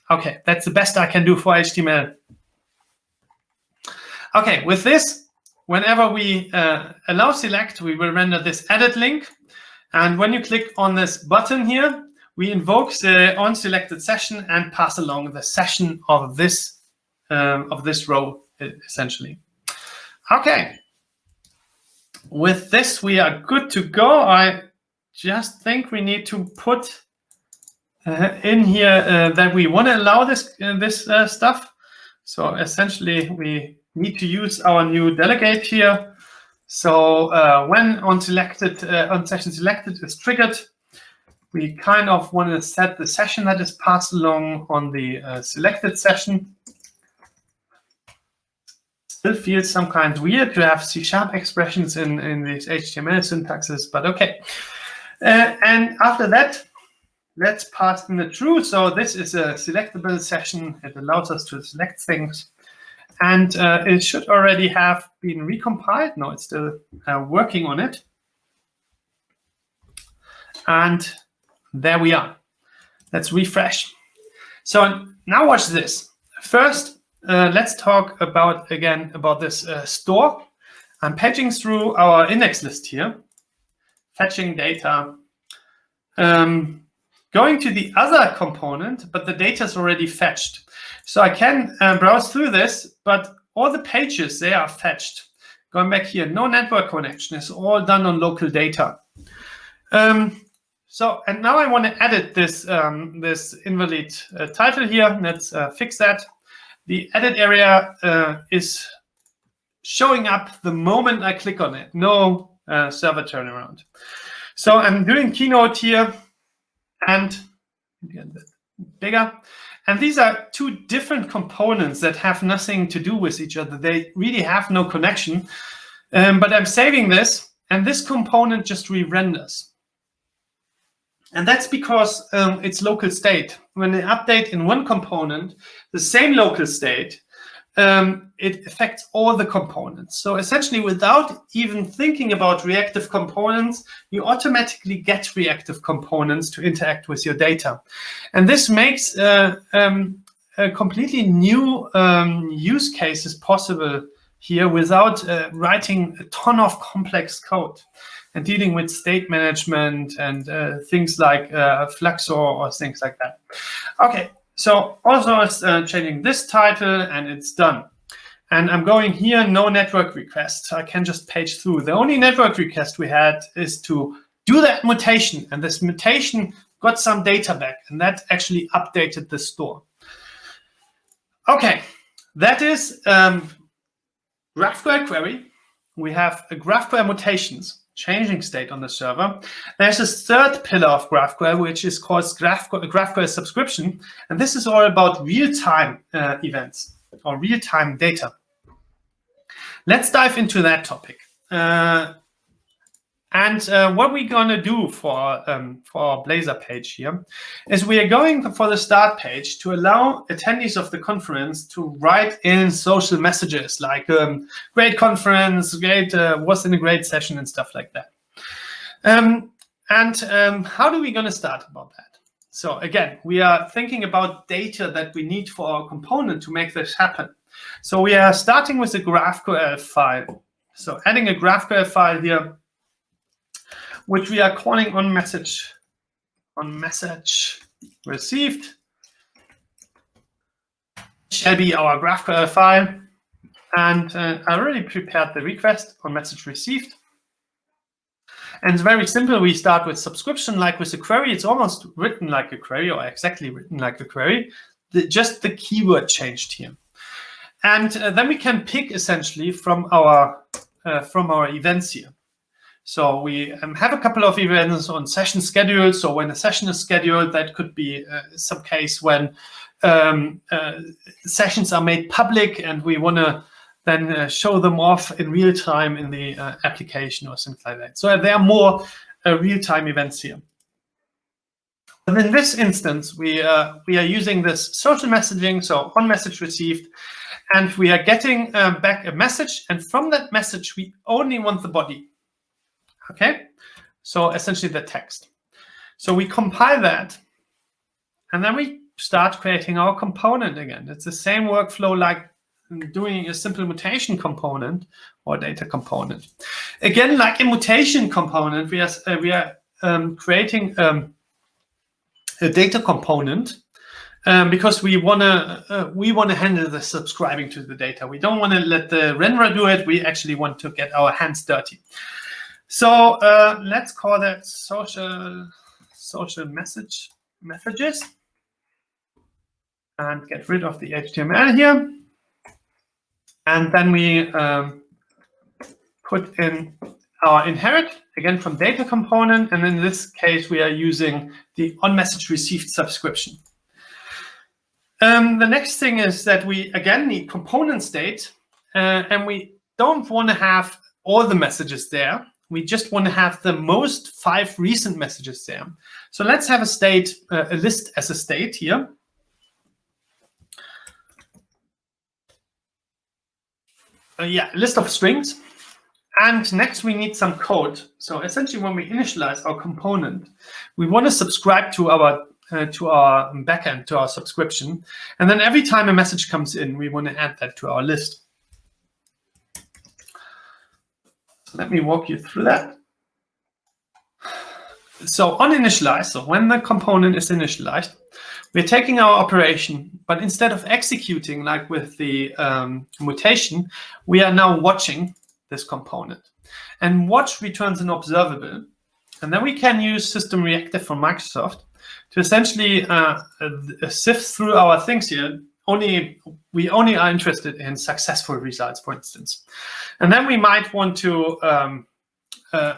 okay, that's the best I can do for HTML. Okay, with this, whenever we allow select, we will render this edit link. And when you click on this button here, we invoke the onSelected session and pass along the session of this row, essentially. Okay, with this, we are good to go. I just think we need to put in here that we want to allow this stuff. So essentially, we need to use our new delegate here. So when onSession selected is triggered, we kind of want to set the session that is passed along on the selected session. Still feels some kind of weird to have C# expressions in these HTML syntaxes, but okay. And after that, let's pass in the true. So this is a selectable session. It allows us to select things. And it should already have been recompiled. No, it's still working on it. And there we are. Let's refresh. So now watch this. First, let's talk about this store. I'm paging through our index list here, fetching data, going to the other component, but the data is already fetched. So I can browse through this, but all the pages, they are fetched. Going back here, no network connection. It's all done on local data. And now I want to edit this this invalid title here. Let's fix that. The edit area is showing up the moment I click on it. No server turnaround. So I'm doing Keynote here and get a bit bigger. And these are two different components that have nothing to do with each other. They really have no connection. But I'm saving this, and this component just re-renders. And that's because it's local state. When they update in one component, the same local state, it affects all the components. So essentially, without even thinking about reactive components, you automatically get reactive components to interact with your data. And this makes a completely new use cases possible here without writing a ton of complex code and dealing with state management and things like Fluxor or things like that. Okay. So also it's changing this title and it's done. And I'm going here, no network request. I can just page through. The only network request we had is to do that mutation. And this mutation got some data back. And that actually updated the store. Okay, that is GraphQL query. We have GraphQL mutations. changing state on the server. There's a third pillar of GraphQL, which is called GraphQL subscription. And this is all about real-time events or real-time data. Let's dive into that topic. What we're going to do for our Blazor page here is we are going for the start page to allow attendees of the conference to write in social messages like great conference, great, was in a great session and stuff like that. How do we going to start about that? So again, we are thinking about data that we need for our component to make this happen. So we are starting with a GraphQL file. So adding a GraphQL file here, which we are calling on message received, shall be our GraphQL file. And I already prepared the request on message received. And it's very simple. We start with subscription, like with a query. It's almost written like a query, or exactly written like a query. Just the keyword changed here. And then we can pick essentially from our events here. So we have a couple of events on session schedule. So when a session is scheduled, that could be some case when sessions are made public and we want to then show them off in real time in the application or something like that. So there are more real-time events here. And in this instance, we are using this social messaging, so on message received, and we are getting back a message. And from that message, we only want the body. Okay, so essentially the text. So we compile that, and then we start creating our component again. It's the same workflow like doing a simple mutation component or data component. Again, like a mutation component, we are creating a data component because we want to handle the subscribing to the data. We don't want to let the renderer do it. We actually want to get our hands dirty. So let's call that social messages and get rid of the HTML here. And then we put in our inherit, again from data component. And in this case, we are using the on message received subscription. The next thing is that we, again, need component state. And we don't want to have all the messages there. We just want to have the most 5 recent messages there. So let's have a state, a list as a state here. A list of strings. And next we need some code. So essentially when we initialize our component, we want to subscribe to our backend, to our subscription. And then every time a message comes in, we want to add that to our list. Let me walk you through that. So on initialize, so when the component is initialized, we're taking our operation, but instead of executing like with the mutation, we are now watching this component. And watch returns an observable. And then we can use System Reactive from Microsoft to essentially sift through our things here. We only are interested in successful results, for instance. And then we might want to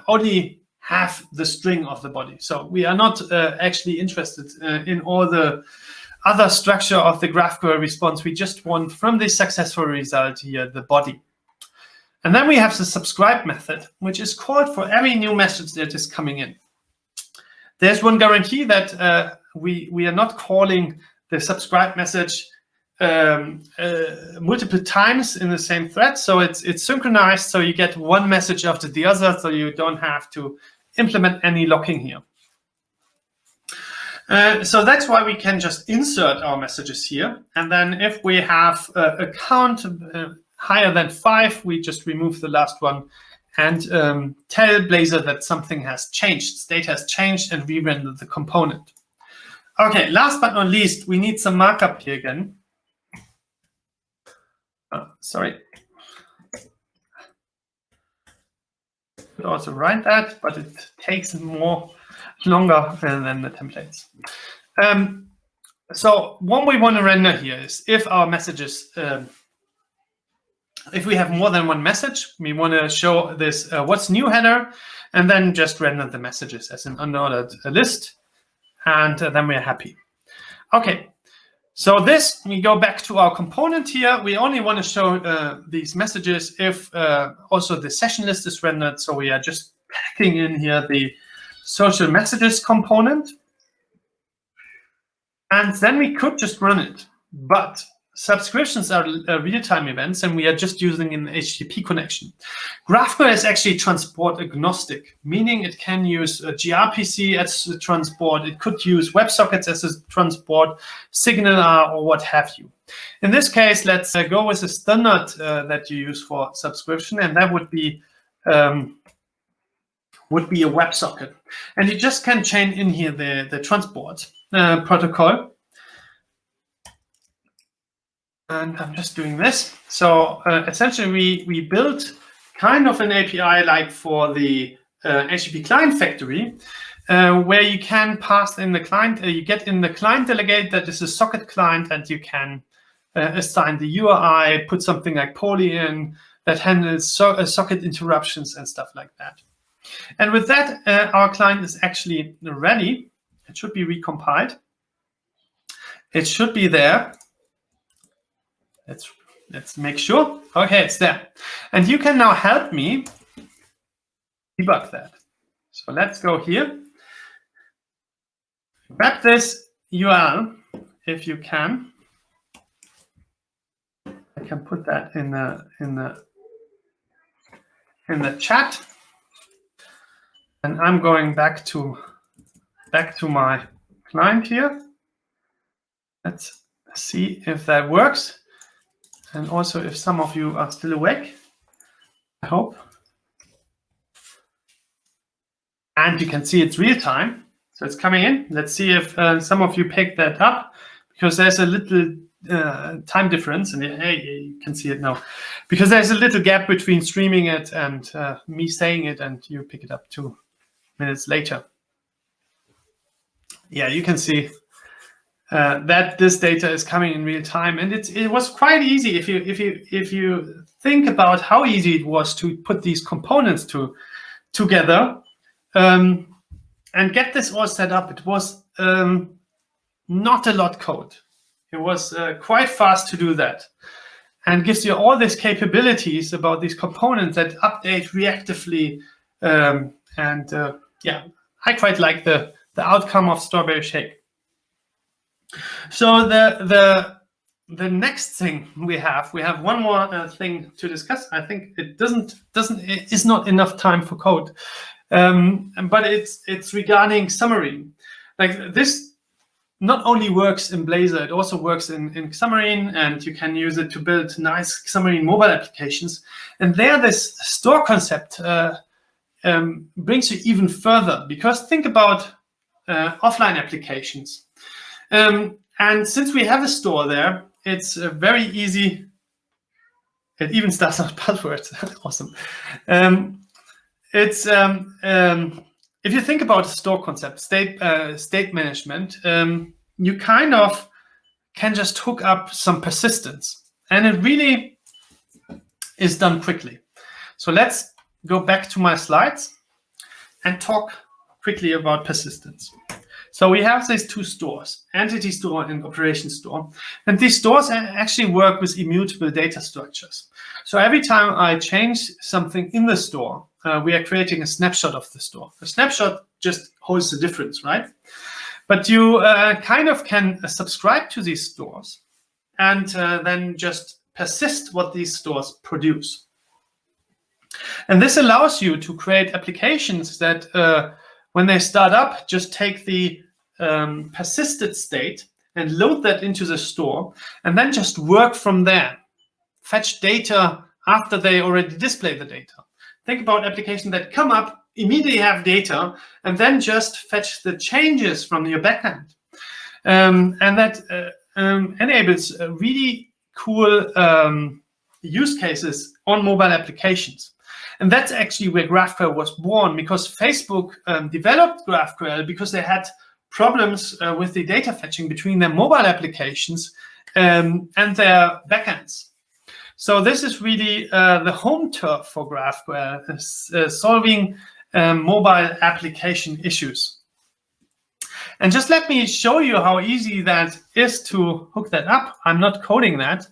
only have the string of the body. So we are not actually interested in all the other structure of the GraphQL response. We just want from this successful result here, the body. And then we have the subscribe method, which is called for every new message that is coming in. There's one guarantee that we are not calling the subscribe message multiple times in the same thread. So it's synchronized, so you get one message after the other, so you don't have to implement any locking here. So that's why we can just insert our messages here. And then if we have a count higher than 5, we just remove the last one and tell Blazor that something has changed, state has changed, and re-render the component. Okay, last but not least, we need some markup here again. Sorry. Could also write that, but it takes longer than the templates. So what we want to render here is if our messages If we have more than one message, we want to show this what's new header, and then just render the messages as an unordered list, and then we're happy. Okay, so this, we go back to our component here. We only want to show these messages if also the session list is rendered. So we are just packing in here the social messages component. And then we could just run it. But subscriptions are real-time events, and we are just using an HTTP connection. GraphQL is actually transport agnostic, meaning it can use a gRPC as a transport. It could use WebSockets as a transport, SignalR, or what have you. In this case, let's go with the standard that you use for subscription, and that would be a WebSocket. And you just can chain in here the transport protocol. And I'm just doing this. So essentially, we built kind of an API like for the HTTP client factory, where you can pass in the client. You get in the client delegate that is a socket client, and you can assign the URI, put something like poly in that handles socket interruptions and stuff like that. And with that, our client is actually ready. It should be recompiled. It should be there. Let's make sure. Okay, it's there. And you can now help me debug that. So let's go here. Grab this URL if you can. I can put that in the chat. And I'm going back to my client here. Let's see if that works. And also if some of you are still awake, I hope. And you can see it's real time. So it's coming in. Let's see if some of you picked that up, because there's a little time difference. And hey, you can see it now. Because there's a little gap between streaming it and me saying it, and you pick it up 2 minutes later. Yeah, you can see that this data is coming in real time, and it was quite easy if you think about how easy it was to put these components together and get this all set up. It was not a lot code. It was quite fast to do that, and gives you all these capabilities about these components that update reactively. Yeah, I quite like the outcome of Strawberry Shake. So the next thing we have one more thing to discuss. I think it is not enough time for code, but it's regarding Xamarin. Like this not only works in Blazor, it also works in Xamarin, and you can use it to build nice Xamarin mobile applications. And there, this store concept brings you even further, because think about offline applications. And since we have a store there, it's very easy. It even starts out passwords. Awesome. If you think about the store concept, state management, you kind of can just hook up some persistence, and it really is done quickly. So let's go back to my slides and talk quickly about persistence. So we have these 2 stores, entity store and operation store. And these stores actually work with immutable data structures. So every time I change something in the store, we are creating a snapshot of the store. A snapshot just holds the difference, right? But you kind of can subscribe to these stores and then just persist what these stores produce. And this allows you to create applications that when they start up, just take the persisted state and load that into the store, and then just work from there. Fetch data after they already display the data. Think about applications that come up, immediately have data, and then just fetch the changes from your backend. And that enables really cool use cases on mobile applications. And that's actually where GraphQL was born, because Facebook developed GraphQL because they had problems with the data fetching between their mobile applications and their backends. So this is really the home turf for GraphQL, solving mobile application issues. And just let me show you how easy that is to hook that up. I'm not coding that.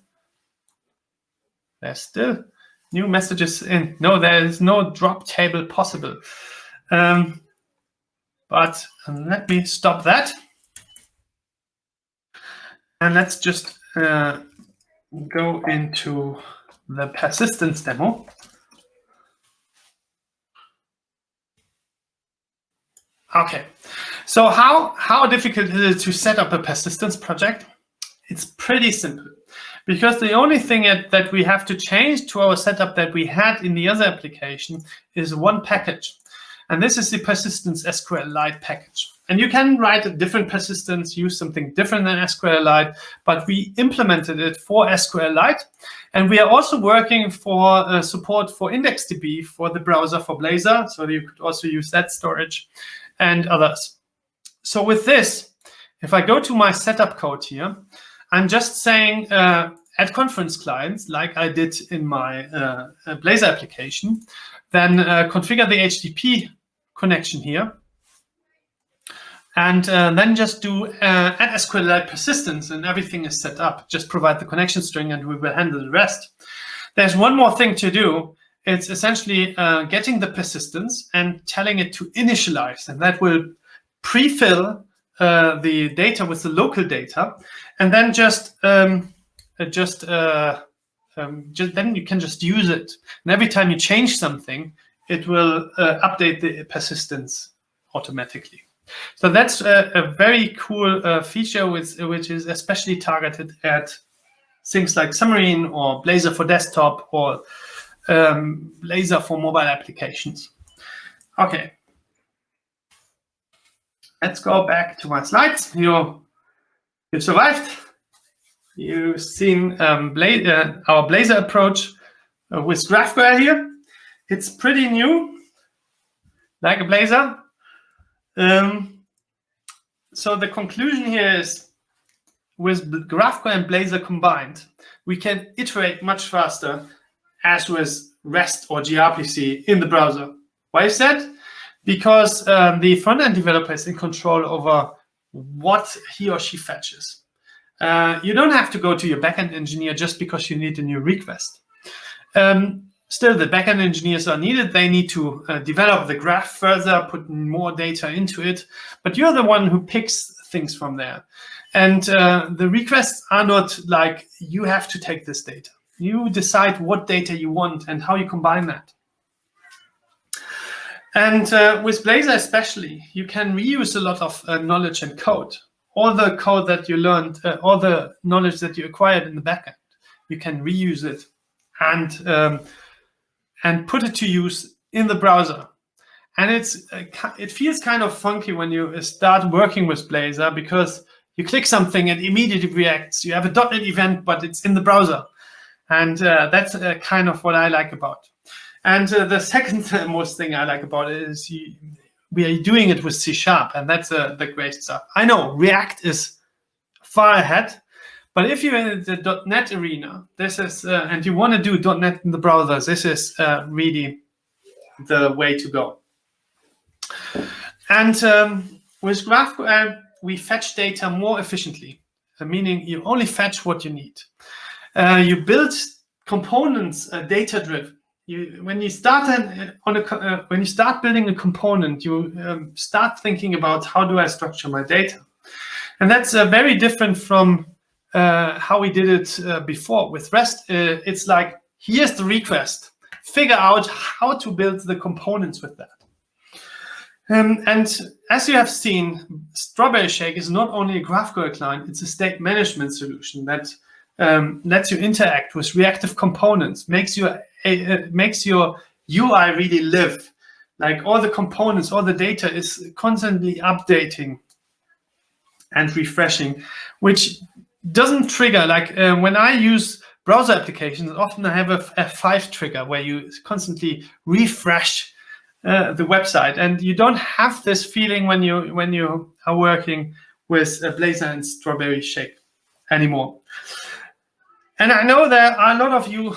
There's still new messages in. No, there is no drop table possible. But let me stop that. And let's just go into the persistence demo. Okay, so how difficult is it to set up a persistence project? It's pretty simple, because the only thing that we have to change to our setup that we had in the other application is one package. And this is the persistence SQLite package. And you can write a different persistence, use something different than SQLite, but we implemented it for SQLite. And we are also working for support for IndexedDB for the browser for Blazor. So you could also use that storage and others. So with this, if I go to my setup code here, I'm just saying add conference clients, like I did in my Blazor application, then configure the HTTP connection here, and then just do add SQLite persistence, and everything is set up. Just provide the connection string and we will handle the rest. There's one more thing to do. It's essentially getting the persistence and telling it to initialize, and that will pre-fill the data with the local data, and then then you can just use it. And every time you change something, it will update the persistence automatically. So that's a very cool feature, which is especially targeted at things like Xamarin or Blazor for desktop or Blazor for mobile applications. Okay. Let's go back to my slides. You survived. You've seen our Blazor approach with GraphQL here. It's pretty new, like a Blazor. So the conclusion here is, with GraphQL and Blazor combined, we can iterate much faster as with REST or gRPC in the browser. Why is that? Because the front-end developer is in control over what he or she fetches. You don't have to go to your backend engineer just because you need a new request. Still, the backend engineers are needed. They need to develop the graph further, put more data into it. But you're the one who picks things from there. And the requests are not like, you have to take this data. You decide what data you want and how you combine that. And with Blazor especially, you can reuse a lot of knowledge and code. All the code that you learned, all the knowledge that you acquired in the backend, you can reuse it and put it to use in the browser. And it feels kind of funky when you start working with Blazor, because you click something and immediately reacts. You have a .NET event, but it's in the browser. And that's kind of what I like about. And the second most thing I like about it is we are doing it with C#, and that's the great stuff. I know React is far ahead, but if you're in the .NET arena, this is and you want to do .NET in the browser, this is really the way to go. And with GraphQL, we fetch data more efficiently, meaning you only fetch what you need. You build components data-driven. When you start building a component, you start thinking about, how do I structure my data? And that's very different from how we did it before. With REST, it's like, here's the request. Figure out how to build the components with that. And as you have seen, Strawberry Shake is not only a GraphQL client, it's a state management solution that lets you interact with reactive components, makes your UI really live. Like, all the components, all the data is constantly updating and refreshing, which doesn't trigger, like when I use browser applications, often I have a F5 trigger where you constantly refresh the website, and you don't have this feeling when you are working with Blazor and Strawberry Shake anymore. And I know there are a lot of you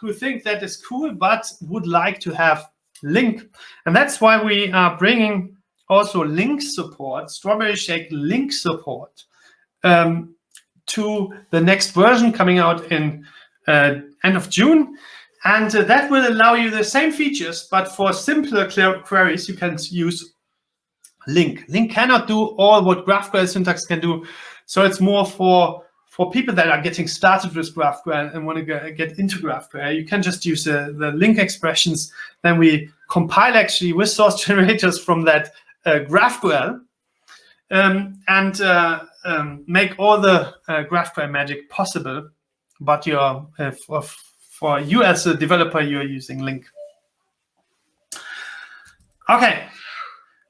who think that is cool, but would like to have link. And that's why we are bringing also link support, Strawberry Shake link support, to the next version coming out in end of June. And that will allow you the same features, but for simpler queries, you can use link. Link cannot do all what GraphQL syntax can do. So it's more for people that are getting started with GraphQL and want to get into GraphQL. You can just use the link expressions. Then we compile actually with source generators from that GraphQL and make all the GraphQL magic possible. But you're for you as a developer, you're using link. Okay.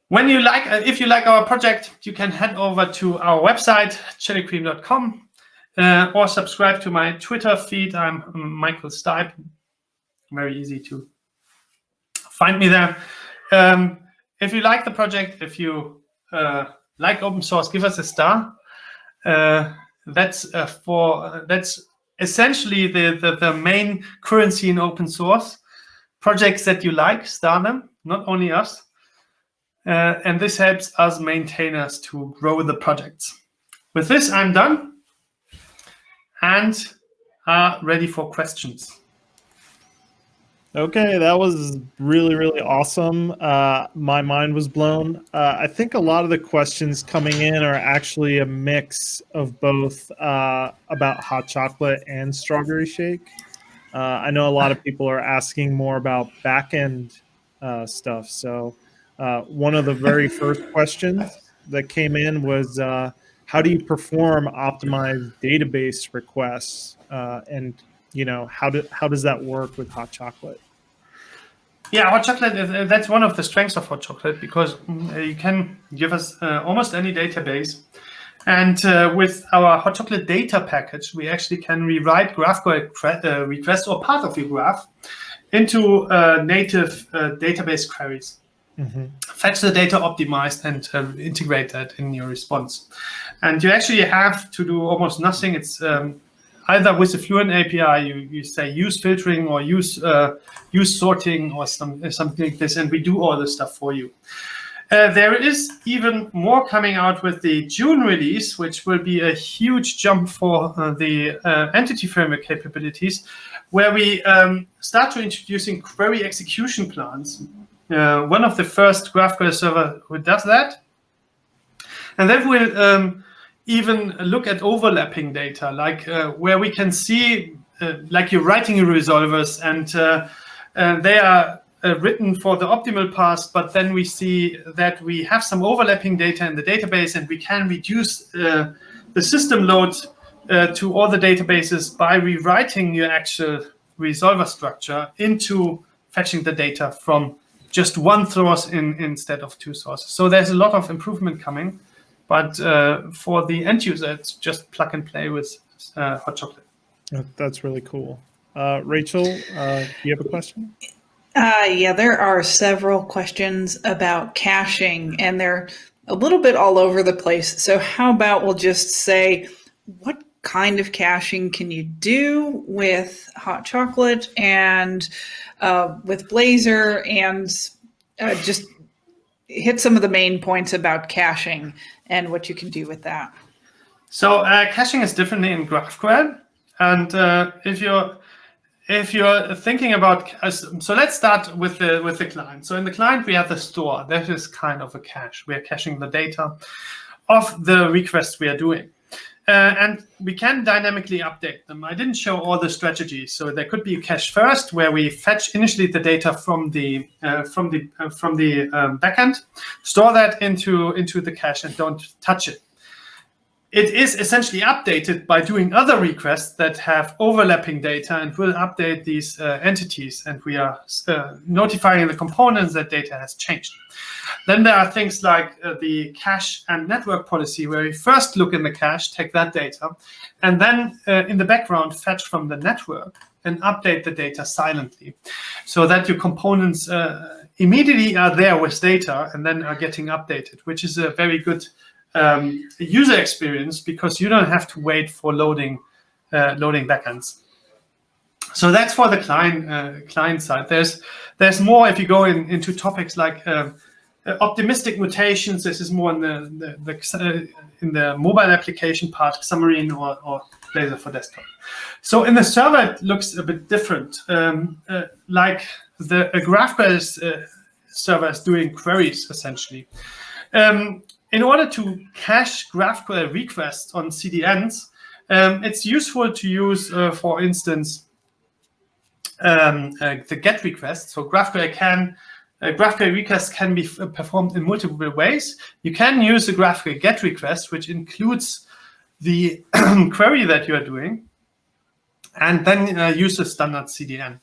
When you like, if you like our project, you can head over to our website, cherrycream.com. Or subscribe to my Twitter feed. I'm Michael Staib. Very easy to find me there. If you like the project, if you like open source, give us a star. That's essentially the main currency in open source. Projects that you like, star them, not only us. And this helps us maintainers to grow the projects. With this, I'm done. And are ready for questions. Okay, that was really, really awesome. My mind was blown. I think a lot of the questions coming in are actually a mix of both about hot chocolate and strawberry shake. I know a lot of people are asking more about backend stuff. So one of the very first questions that came in was, how do you perform optimized database requests, and how does that work with hot chocolate? Yeah, hot chocolate, that's one of the strengths of hot chocolate, because you can give us almost any database. And with our hot chocolate data package, we actually can rewrite GraphQL requests or part of your graph into native database queries. Mm-hmm. Fetch the data optimized and integrate that in your response. And you actually have to do almost nothing. It's either with the Fluent API, you say use filtering or use sorting or something like this, and we do all this stuff for you. There is even more coming out with the June release, which will be a huge jump for the entity framework capabilities, where we start to introducing query execution plans. One of the first GraphQL server who does that. And then we'll even look at overlapping data, like where we can see, like you're writing your resolvers and they are written for the optimal path, but then we see that we have some overlapping data in the database, and we can reduce the system load to all the databases by rewriting your actual resolver structure into fetching the data from just one source instead of two sources. So there's a lot of improvement coming, but for the end user, it's just plug and play with hot chocolate. That's really cool. Rachel, do you have a question? Yeah, there are several questions about caching, and they're a little bit all over the place. So how about we'll just say, what kind of caching can you do with hot chocolate and with Blazor, and just hit some of the main points about caching and what you can do with that. So caching is differently in GraphQL, and if you're thinking about, so let's start with the client. So in the client, we have the store. That is kind of a cache. We are caching the data of the requests we are doing. And we can dynamically update them. I didn't show all the strategies. So there could be a cache first, where we fetch initially the data from the backend, store that into the cache, and don't touch it. It is essentially updated by doing other requests that have overlapping data and will update these entities, and we are notifying the components that data has changed. Then there are things like the cache and network policy, where we first look in the cache, take that data, and then in the background fetch from the network and update the data silently, so that your components immediately are there with data and then are getting updated, which is a very good user experience, because you don't have to wait for loading loading backends. So that's for the client side. There's more if you go into topics like optimistic mutations. This is more in the mobile application part, Xamarin or Blazor for desktop. So in the server, it looks a bit different. Like a GraphQL server is doing queries essentially. In order to cache GraphQL requests on CDNs, it's useful to use, for instance, the GET request. So GraphQL requests can be performed in multiple ways. You can use the GraphQL GET request, which includes the query that you are doing, and then use the standard CDN.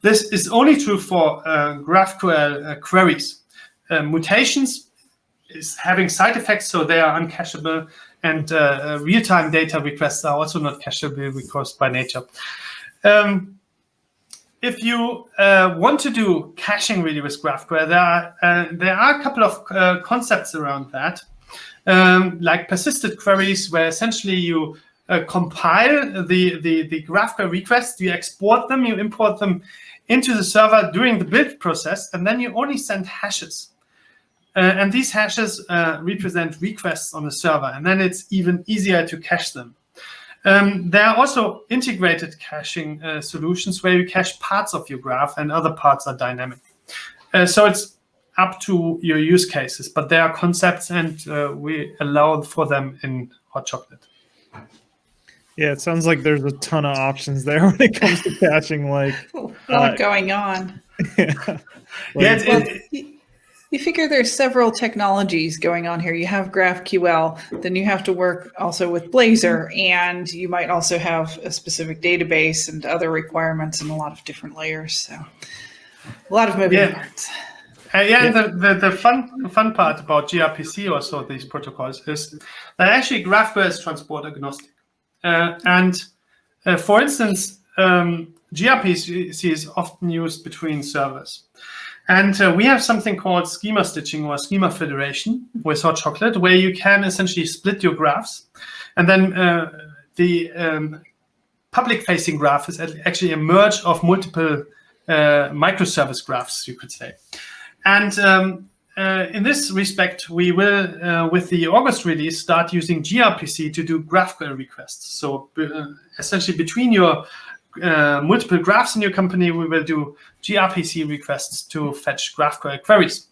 This is only true for GraphQL queries. Mutations is having side effects, so they are uncacheable, and real-time data requests are also not cacheable because by nature. If you want to do caching really with GraphQL, there are a couple of concepts around that, like persisted queries, where essentially you compile the GraphQL requests, you export them, you import them into the server during the build process, and then you only send hashes. And these hashes represent requests on the server, and then it's even easier to cache them. There are also integrated caching solutions where you cache parts of your graph and other parts are dynamic. So it's up to your use cases, but there are concepts and we allow for them in Hot Chocolate. Yeah, it sounds like there's a ton of options there when it comes to caching. Like a lot going on. You figure there's several technologies going on here. You have GraphQL, then you have to work also with Blazor, and you might also have a specific database and other requirements in a lot of different layers. So a lot of moving parts. The fun part about gRPC, also these protocols, is that actually GraphQL is transport agnostic. For instance, gRPC is often used between servers. And we have something called schema stitching or schema federation with Hot Chocolate, where you can essentially split your graphs. And then the public-facing graph is actually a merge of multiple microservice graphs, you could say. And in this respect, we will, with the August release, start using gRPC to do GraphQL requests. So essentially between your multiple graphs in your company, we will do gRPC requests to fetch GraphQL queries.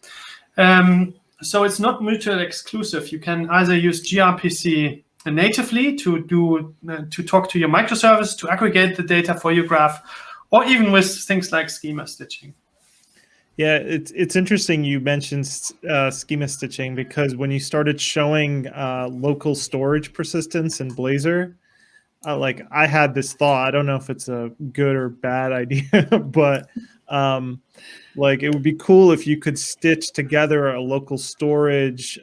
So it's not mutually exclusive. You can either use gRPC natively to talk to your microservice to aggregate the data for your graph, or even with things like schema stitching. Yeah, it's interesting you mentioned schema stitching, because when you started showing local storage persistence in Blazor, like I had this thought, I don't know if it's a good or bad idea, but like it would be cool if you could stitch together a local storage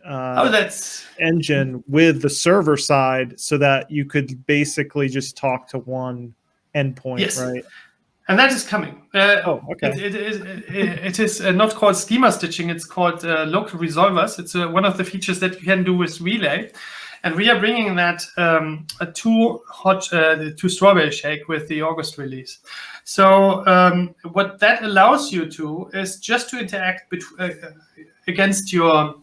engine with the server side so that you could basically just talk to one endpoint, yes. Right? And that is coming. Okay. It is not called schema stitching, it's called local resolvers. It's one of the features that you can do with Relay. And we are bringing that to Strawberry Shake with the August release. So what that allows you to is just to interact against your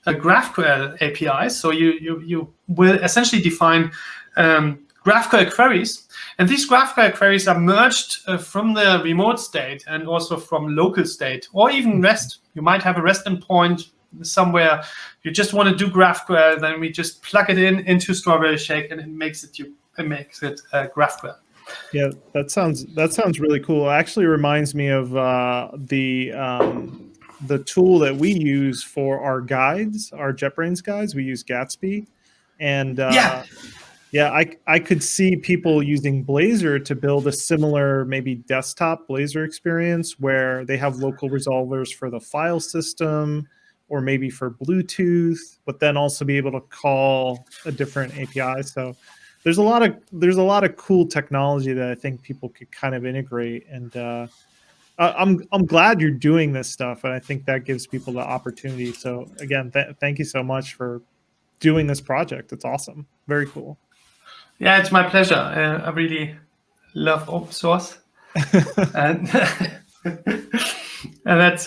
GraphQL APIs. So you will essentially define GraphQL queries. And these GraphQL queries are merged from the remote state and also from local state, or even REST. You might have a REST endpoint somewhere. You just want to do GraphQL, then we just plug it into Strawberry Shake, and it makes it GraphQL. Yeah, that sounds really cool. It actually reminds me of the tool that we use for our guides, our JetBrains guides. We use Gatsby, and I could see people using Blazor to build a similar maybe desktop Blazor experience where they have local resolvers for the file system or maybe for Bluetooth, but then also be able to call a different API. So there's a lot of cool technology that I think people could kind of integrate. And I'm glad you're doing this stuff, and I think that gives people the opportunity. So again, thank you so much for doing this project. It's awesome. Very cool. Yeah, it's my pleasure. I really love open source, and and that's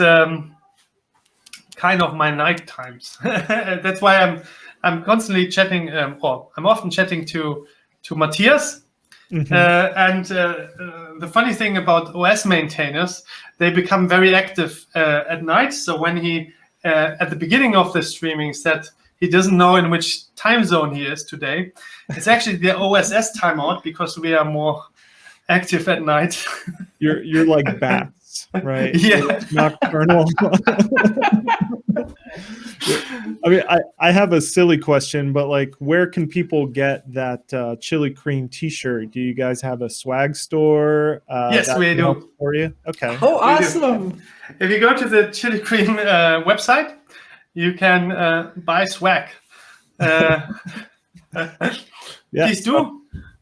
kind of my night times. That's why I'm constantly chatting, or I'm often chatting to Matthias. And the funny thing about OS maintainers, they become very active at night. So when he, at the beginning of the streaming, said he doesn't know in which time zone he is today, it's actually the OSS timeout because we are more active at night. You're like bats, right? Yeah. You're nocturnal. I mean, I have a silly question, but like, where can people get that chili cream T-shirt? Do you guys have a swag store? Yes, that we can do. help for you. Okay. Oh, awesome. If you go to the Chili Cream website, you can buy swag. Yeah. Please do.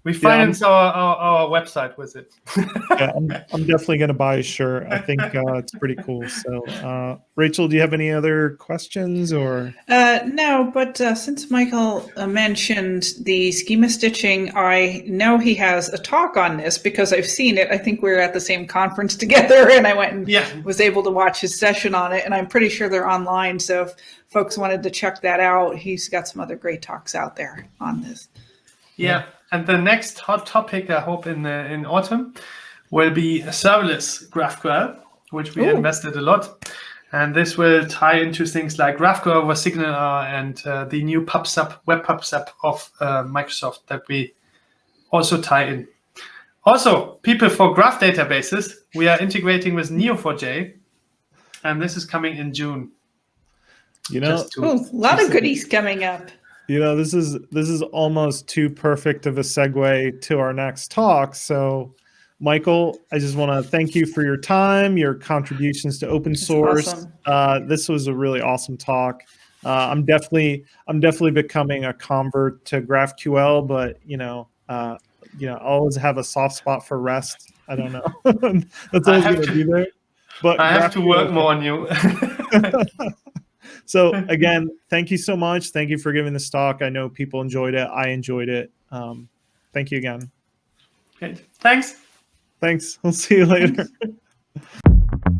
We finance our website with it. Yeah, I'm definitely going to buy a shirt. I think it's pretty cool. So, Rachel, do you have any other questions or? No, but since Michael mentioned the schema stitching, I know he has a talk on this because I've seen it. I think we were at the same conference together, and I went and was able to watch his session on it. And I'm pretty sure they're online. So if folks wanted to check that out, he's got some other great talks out there on this. Yeah, and the next hot topic, I hope in autumn, will be serverless GraphQL, which we invested a lot. And this will tie into things like GraphQL over SignalR and the new PubSub, web PubSub of Microsoft that we also tie in. Also, people for graph databases, we are integrating with Neo4j, and this is coming in June. You know, a lot of goodies coming up. You know, this is almost too perfect of a segue to our next talk. So, Michael, I just want to thank you for your time, your contributions to open source. Awesome. This was a really awesome talk. I'm definitely becoming a convert to GraphQL, but I always have a soft spot for REST. I don't know. That's always going to be there. But I have to work more on you. So again, thank you so much. Thank you for giving this talk. I know people enjoyed it. I enjoyed it. Thank you again. Great. Thanks. Thanks. We'll see you later. Thanks.